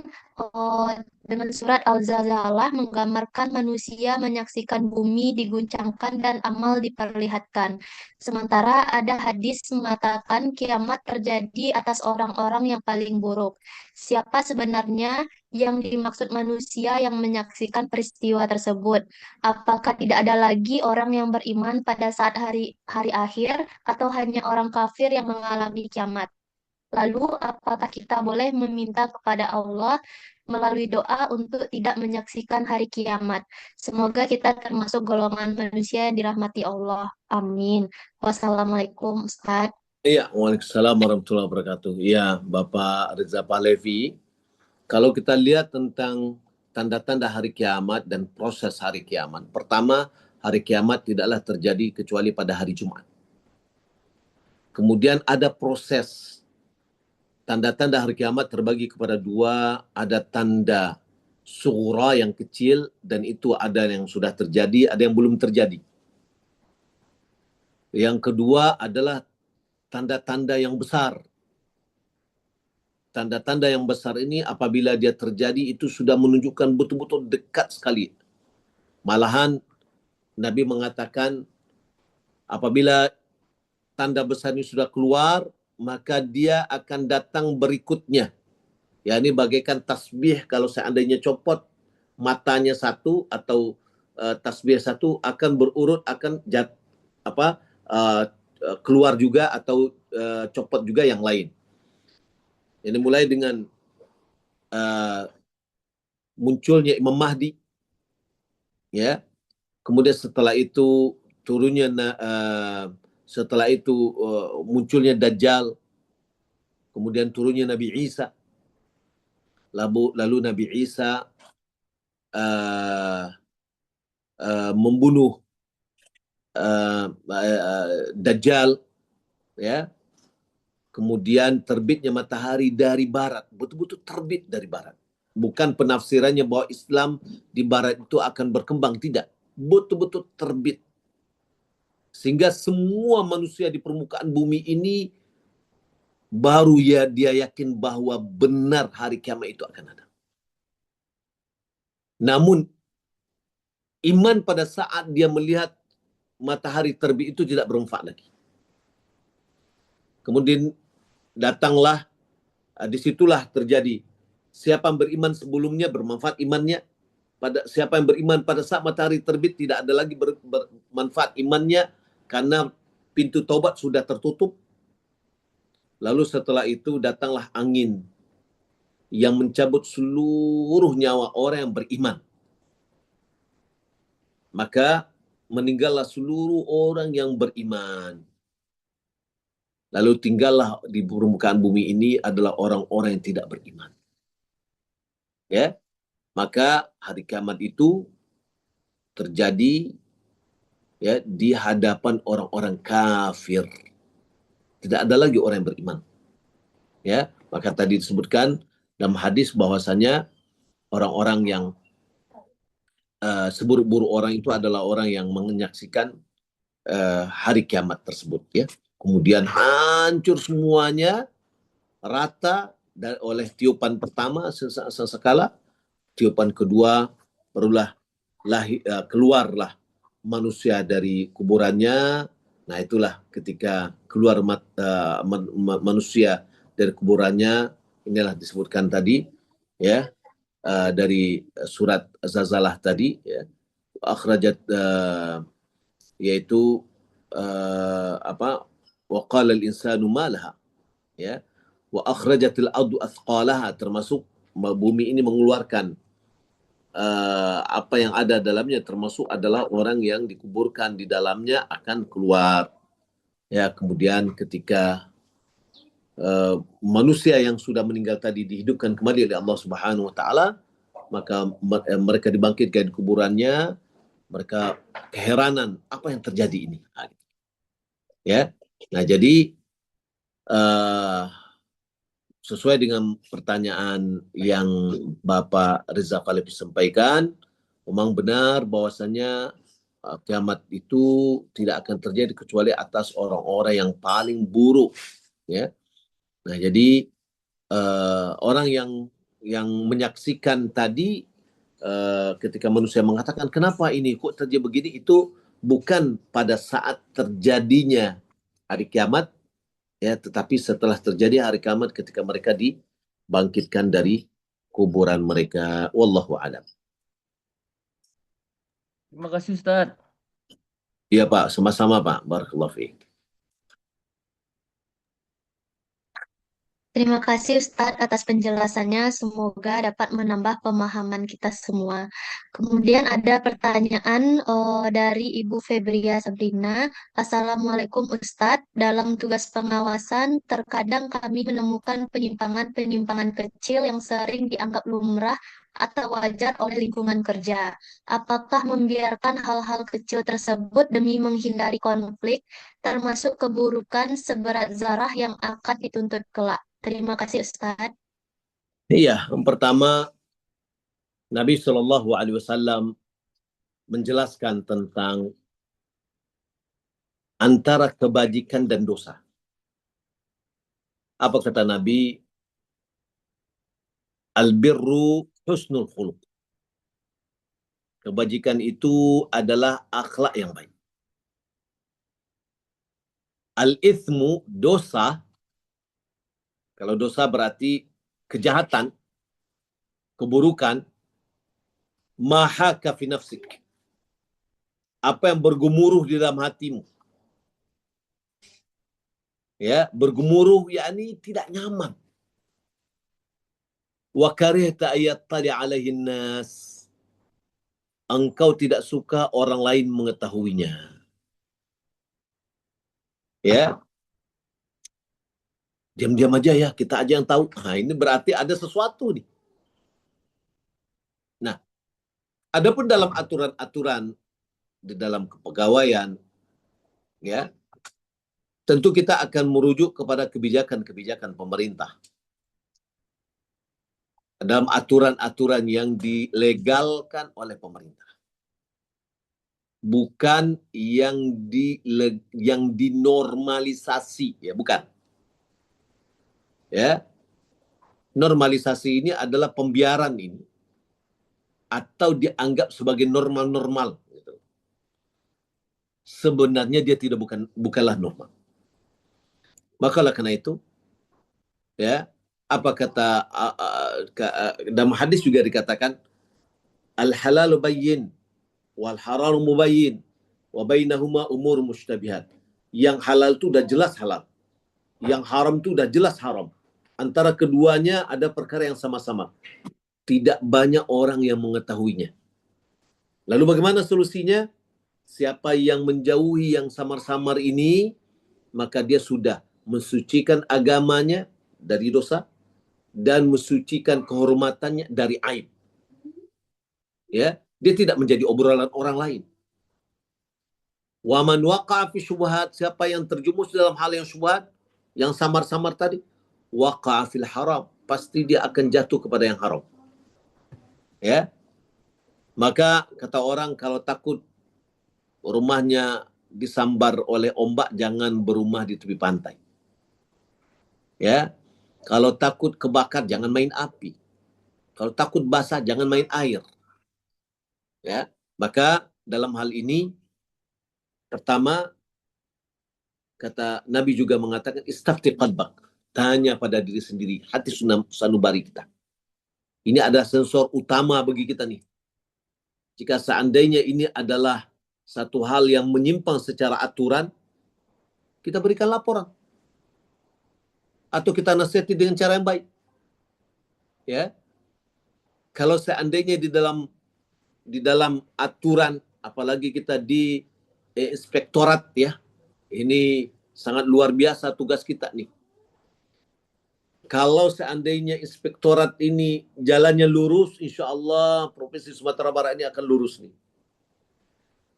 dengan surat Al-Zalzalah menggambarkan manusia menyaksikan bumi diguncangkan dan amal diperlihatkan. Sementara ada hadis mengatakan kiamat terjadi atas orang-orang yang paling buruk. Siapa sebenarnya yang dimaksud manusia yang menyaksikan peristiwa tersebut? Apakah tidak ada lagi orang yang beriman pada saat hari akhir atau hanya orang kafir yang mengalami kiamat? Lalu, apakah kita boleh meminta kepada Allah melalui doa untuk tidak menyaksikan hari kiamat? Semoga kita termasuk golongan manusia yang dirahmati Allah. Amin. Wassalamualaikum, Ustaz. Iya, waalaikumsalam warahmatullahi wabarakatuh. Iya, Bapak Reza Pahlevi. Kalau kita lihat tentang tanda-tanda hari kiamat dan proses hari kiamat. Pertama, hari kiamat tidaklah terjadi kecuali pada hari Jumat. Kemudian ada proses. Tanda-tanda hari kiamat terbagi kepada dua. Ada tanda sughra yang kecil, dan itu ada yang sudah terjadi, ada yang belum terjadi. Yang kedua adalah tanda-tanda yang besar. Tanda-tanda yang besar ini apabila dia terjadi itu sudah menunjukkan betul-betul dekat sekali. Malahan Nabi mengatakan apabila tanda besar ini sudah keluar, maka dia akan datang berikutnya. Ya, ini bagaikan tasbih. Kalau seandainya copot matanya satu atau tasbih satu, akan berurut, akan keluar juga atau copot juga yang lain. Ini mulai dengan munculnya Imam Mahdi, ya. Kemudian setelah itu turunnya, munculnya Dajjal, kemudian turunnya Nabi Isa, lalu Nabi Isa membunuh Dajjal, ya. Kemudian terbitnya matahari dari barat, betul-betul terbit dari barat. Bukan penafsirannya bahwa Islam di barat itu akan berkembang, tidak. Betul-betul terbit. Sehingga semua manusia di permukaan bumi ini baru dia yakin bahwa benar hari kiamat itu akan ada. Namun iman pada saat dia melihat matahari terbit itu tidak bermanfaat lagi. Kemudian datanglah, disitulah terjadi. Siapa yang beriman sebelumnya bermanfaat imannya. Siapa yang beriman pada saat matahari terbit tidak ada lagi bermanfaat imannya, karena pintu taubat sudah tertutup. Lalu setelah itu datanglah angin yang mencabut seluruh nyawa orang yang beriman. Maka meninggallah seluruh orang yang beriman. Lalu tinggallah di permukaan bumi ini adalah orang-orang yang tidak beriman. Ya, maka hari kiamat itu terjadi, ya, di hadapan orang-orang kafir. Tidak ada lagi orang yang beriman. Ya, maka tadi disebutkan dalam hadis bahwasanya orang-orang yang seburuk-buruk orang itu adalah orang yang menyaksikan hari kiamat tersebut, ya. Kemudian hancur semuanya rata oleh tiupan pertama sesekala, tiupan kedua barulah keluarlah manusia dari kuburannya. Nah, itulah ketika keluar manusia dari kuburannya, inilah disebutkan tadi, ya, dari surat Zazalah tadi, ya, akhrajat, yaitu apa, wa qala al-insanu ma laha, ya, wa akhrajatil ardu athqalaha, termasuk bumi ini mengeluarkan apa yang ada dalamnya, termasuk adalah orang yang dikuburkan di dalamnya akan keluar, ya. Kemudian ketika manusia yang sudah meninggal tadi dihidupkan kembali oleh Allah Subhanahu wa taala, maka mereka dibangkitkan di kuburannya, mereka keheranan apa yang terjadi ini, ya. Nah, jadi sesuai dengan pertanyaan yang Bapak Reza Falepi sampaikan, memang benar bahwasanya kiamat itu tidak akan terjadi kecuali atas orang-orang yang paling buruk, ya. Nah, jadi orang yang menyaksikan tadi, ketika manusia mengatakan kenapa ini kok terjadi begini, itu bukan pada saat terjadinya hari kiamat, ya, tetapi setelah terjadi hari kiamat ketika mereka dibangkitkan dari kuburan mereka. Wallahu a'lam. Terima kasih Ustaz. Iya Pak, sama-sama Pak. Barakallahu fiik. Terima kasih Ustadz atas penjelasannya. Semoga dapat menambah pemahaman kita semua. Kemudian ada pertanyaan dari Ibu Febria Sabrina. Assalamualaikum Ustadz. Dalam tugas pengawasan, terkadang kami menemukan penyimpangan-penyimpangan kecil yang sering dianggap lumrah atau wajar oleh lingkungan kerja. Apakah membiarkan hal-hal kecil tersebut demi menghindari konflik, termasuk keburukan seberat zarah yang akan dituntut kelak? Terima kasih Ustadz. Iya, yang pertama Nabi Shallallahu Alaihi Wasallam menjelaskan tentang antara kebajikan dan dosa. Apa kata Nabi? Al-birru husnul khuluq. Kebajikan itu adalah akhlak yang baik. Al-ithmu, dosa. Kalau dosa berarti kejahatan, keburukan. Mahaka fi nafsik. Apa yang bergemuruh di dalam hatimu. Ya, bergemuruh yakni tidak nyaman. Wa karihta ayattali alaihi nas. Engkau tidak suka orang lain mengetahuinya. Ya. Diam-diam aja ya, kita aja yang tahu. Nah, ini berarti ada sesuatu nih. Nah, adapun dalam aturan-aturan di dalam kepegawaian, ya, tentu kita akan merujuk kepada kebijakan-kebijakan pemerintah. Dalam aturan-aturan yang dilegalkan oleh pemerintah. Bukan yang dinormalisasi, ya, bukan. Ya. Normalisasi ini adalah pembiaran ini atau dianggap sebagai normal-normal, gitu. Sebenarnya dia bukanlah normal. Maka karena itu, ya, apa kata dalam hadis juga dikatakan al-halalu bayyin wal haramu mubayyin wa bainahuma umur mushtabihat. Yang halal itu udah jelas halal. Yang haram itu udah jelas haram. Antara keduanya ada perkara yang sama-sama. Tidak banyak orang yang mengetahuinya. Lalu bagaimana solusinya? Siapa yang menjauhi yang samar-samar ini, maka dia sudah mensucikan agamanya dari dosa dan mensucikan kehormatannya dari aib. Ya, dia tidak menjadi obrolan orang lain. Wa man waqa'a fi syubhat, siapa yang terjumus dalam hal yang syubhat, yang samar-samar tadi, waqa'a fil haram, pasti dia akan jatuh kepada yang haram. Ya. Maka kata orang kalau takut rumahnya disambar oleh ombak, jangan berumah di tepi pantai. Ya, kalau takut kebakar, jangan main api. Kalau takut basah, jangan main air. Ya, maka dalam hal ini, pertama, kata Nabi juga mengatakan, istafti qalbak. Tanya pada diri sendiri, hati sanubari kita. Ini adalah sensor utama bagi kita nih. Jika seandainya ini adalah satu hal yang menyimpang secara aturan, kita berikan laporan. Atau kita nasihati dengan cara yang baik. Ya, kalau seandainya di dalam aturan, apalagi kita di inspektorat, ya, ini sangat luar biasa tugas kita nih. Kalau seandainya inspektorat ini jalannya lurus, insya Allah Provinsi Sumatera Barat ini akan lurus nih.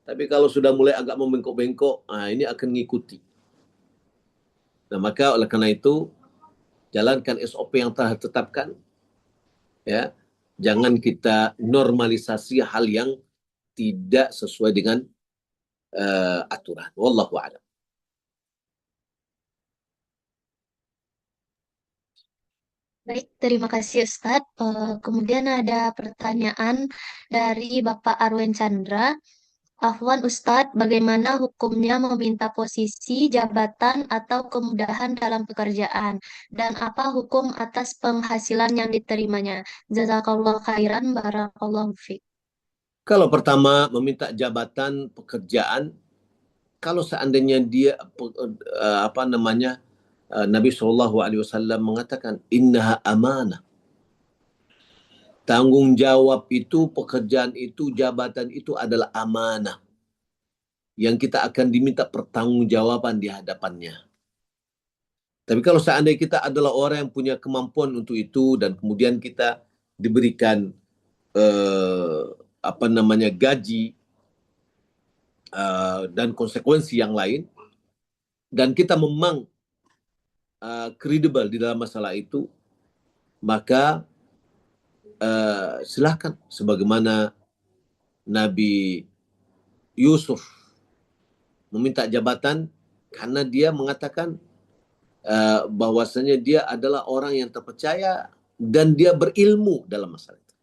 Tapi kalau sudah mulai agak membengkok-bengkok, ini akan ngikuti. Nah, maka oleh karena itu, jalankan SOP yang telah ditetapkan. Ya, jangan kita normalisasi hal yang tidak sesuai dengan aturan. Wallahu a'lam. Baik, terima kasih Ustadz. Kemudian ada pertanyaan dari Bapak Arwen Chandra. Afwan Ustadz, bagaimana hukumnya meminta posisi, jabatan, atau kemudahan dalam pekerjaan? Dan apa hukum atas penghasilan yang diterimanya? Jazakallah khairan, barakallahu fiik. Kalau pertama meminta jabatan pekerjaan, kalau seandainya dia Nabi SAW mengatakan innaha amanah. Tanggung jawab itu, pekerjaan itu, jabatan itu adalah amanah yang kita akan diminta pertanggungjawaban di hadapannya. Tapi kalau seandainya kita adalah orang yang punya kemampuan untuk itu dan kemudian kita diberikan gaji dan konsekuensi yang lain, dan kita memang kredibel di dalam masalah itu, maka silakan, sebagaimana Nabi Yusuf meminta jabatan karena dia mengatakan bahwasanya dia adalah orang yang terpercaya dan dia berilmu dalam masalah itu.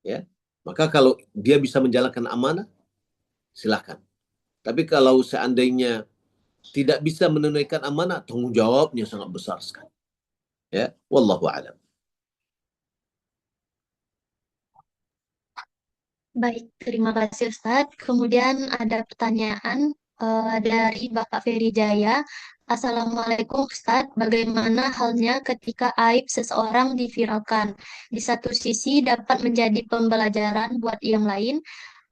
Ya, maka kalau dia bisa menjalankan amanah, silakan. Tapi kalau seandainya tidak bisa menunaikan amanah, tanggung jawabnya sangat besar sekali. Ya, wallahu a'lam. Baik, terima kasih Ustadz. Kemudian ada pertanyaan dari Bapak Ferry Jaya. Assalamualaikum Ustadz, bagaimana halnya ketika aib seseorang diviralkan? Di satu sisi dapat menjadi pembelajaran buat yang lain,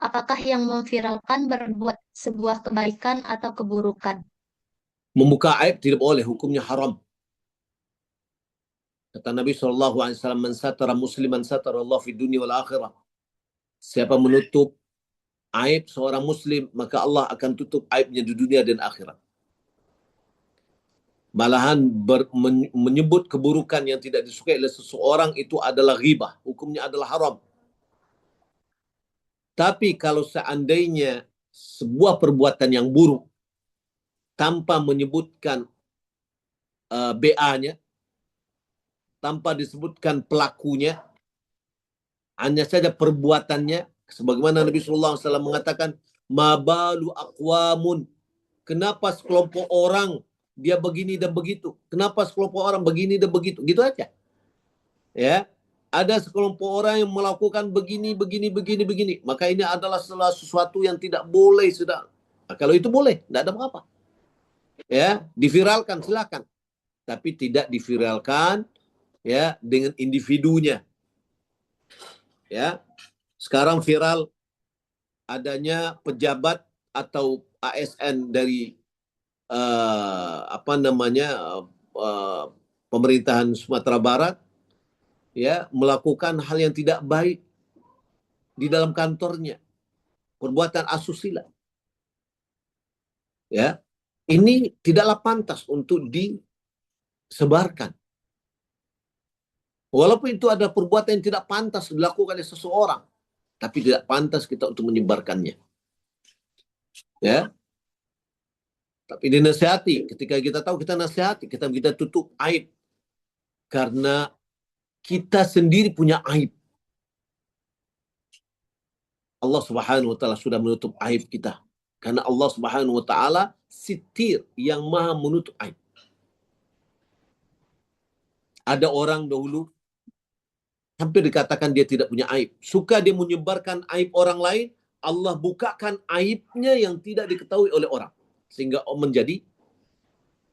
apakah yang memviralkan berbuat sebuah kebaikan atau keburukan? Membuka aib tidak boleh, hukumnya haram. Kata Nabi SAW, man satara musliman satara Allah fi dunia wal akhirah. Siapa menutup aib seorang muslim, maka Allah akan tutup aibnya di dunia dan akhirat. Malahan menyebut keburukan yang tidak disukai oleh seseorang itu adalah ghibah, hukumnya adalah haram. Tapi kalau seandainya sebuah perbuatan yang buruk tanpa menyebutkan BA-nya, tanpa disebutkan pelakunya, hanya saja perbuatannya, sebagaimana Nabi SAW mengatakan, mabalu aqwamun, kenapa sekelompok orang dia begini dan begitu, kenapa sekelompok orang begini dan begitu, gitu aja. Ya, ada sekelompok orang yang melakukan begini, maka ini adalah sesuatu yang tidak boleh sudah. Nah, kalau itu boleh, tidak ada apa-apa. Ya, diviralkan silakan, tapi tidak diviralkan ya dengan individunya. Ya, sekarang viral adanya pejabat atau ASN dari pemerintahan Sumatera Barat, ya, melakukan hal yang tidak baik di dalam kantornya, perbuatan asusila. Ya, ini tidaklah pantas untuk disebarkan. Walaupun itu ada perbuatan yang tidak pantas dilakukan oleh seseorang, tapi tidak pantas kita untuk menyebarkannya. Ya, tapi dinasihati. Ketika kita tahu, kita nasihati, kita tutup aib, karena kita sendiri punya aib. Allah Subhanahu wa taala sudah menutup aib kita. Karena Allah Subhanahu wa taala sitir, yang maha menutup aib. Ada orang dahulu hampir dikatakan dia tidak punya aib. Suka dia menyebarkan aib orang lain, Allah bukakan aibnya yang tidak diketahui oleh orang. Sehingga menjadi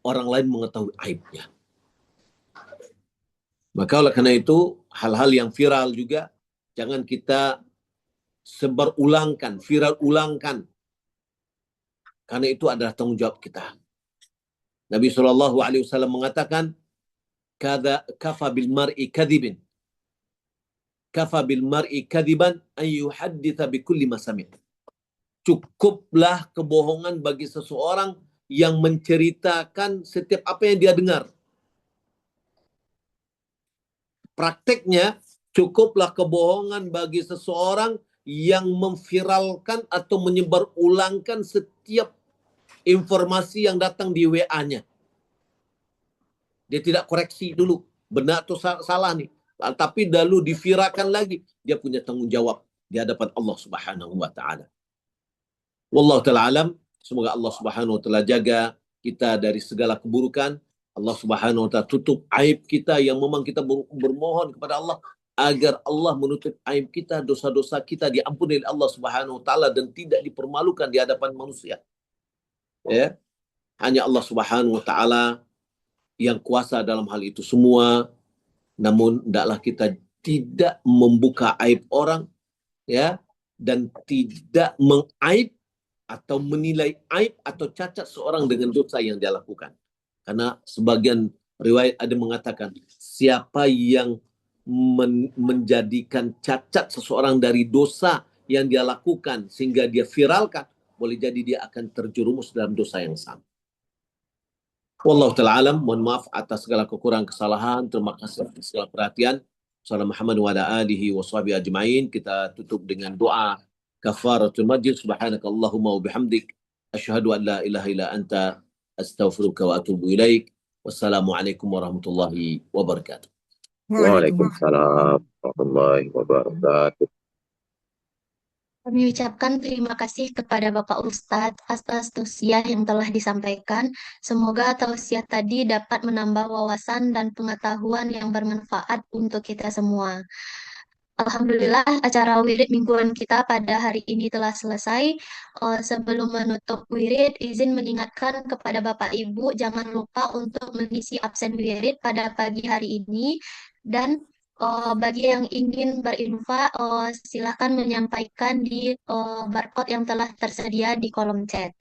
orang lain mengetahui aibnya. Maka oleh karena itu, hal-hal yang viral juga, jangan kita sebar ulangkan, viral ulangkan. Karena itu adalah tanggung jawab kita. Nabi SAW mengatakan, kafa bil mar'i kadhibin. Kafa bil mar'i kadhiban an yuhadditha bi kulli ma sami'. Cukuplah kebohongan bagi seseorang yang menceritakan setiap apa yang dia dengar. Prakteknya, cukuplah kebohongan bagi seseorang yang memviralkan atau menyebarulangkan setiap informasi yang datang di WA-nya. Dia tidak koreksi dulu, benar atau salah nih. Tapi lalu diviralkan lagi, dia punya tanggung jawab di hadapan Allah Subhanahu wa taala. Wallahu taala alam, semoga Allah Subhanahu wa taala jaga kita dari segala keburukan. Allah Subhanahu wa taala tutup aib kita yang memang kita bermohon kepada Allah agar Allah menutup aib kita, dosa-dosa kita diampuni oleh Allah Subhanahu wa taala dan tidak dipermalukan di hadapan manusia. Ya. Hanya Allah Subhanahu wa taala yang kuasa dalam hal itu semua. Namun hendaklah kita tidak membuka aib orang, ya, dan tidak mengaib atau menilai aib atau cacat seorang dengan dosa yang dia lakukan. Karena sebagian riwayat ada mengatakan, siapa yang menjadikan cacat seseorang dari dosa yang dia lakukan sehingga dia viralkan, boleh jadi dia akan terjerumus dalam dosa yang sama. Wallahu ta'ala alam, mohon maaf atas segala kekurangan kesalahan. Terima kasih atas segala perhatian. Salam Muhammad wa ala alihi wa sahbihi ajma'in. Kita tutup dengan doa kafaratul majlis. Subhanakallahumma wa bihamdik, asyhadu an la ilaha illa anta, astaghfiruka wa atubu ilaik. Wassalamualaikum warahmatullahi wabarakatuh. Waalaikumsalam warahmatullahi wabarakatuh. Kami ucapkan terima kasih kepada Bapak Ustadz atas tausiah yang telah disampaikan. Semoga tausiah tadi dapat menambah wawasan dan pengetahuan yang bermanfaat untuk kita semua. Alhamdulillah, acara wirid mingguan kita pada hari ini telah selesai. Sebelum menutup wirid, izin mengingatkan kepada Bapak Ibu, jangan lupa untuk mengisi absen wirid pada pagi hari ini. Dan bagi yang ingin berinfak, silakan menyampaikan di barcode yang telah tersedia di kolom chat.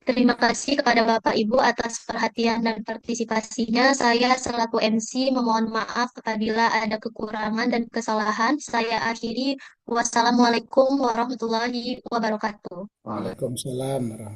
Terima kasih kepada Bapak Ibu atas perhatian dan partisipasinya. Saya selaku MC memohon maaf apabila ada kekurangan dan kesalahan. Saya akhiri. Wassalamualaikum warahmatullahi wabarakatuh. Waalaikumsalam warahmatullahi wabarakatuh.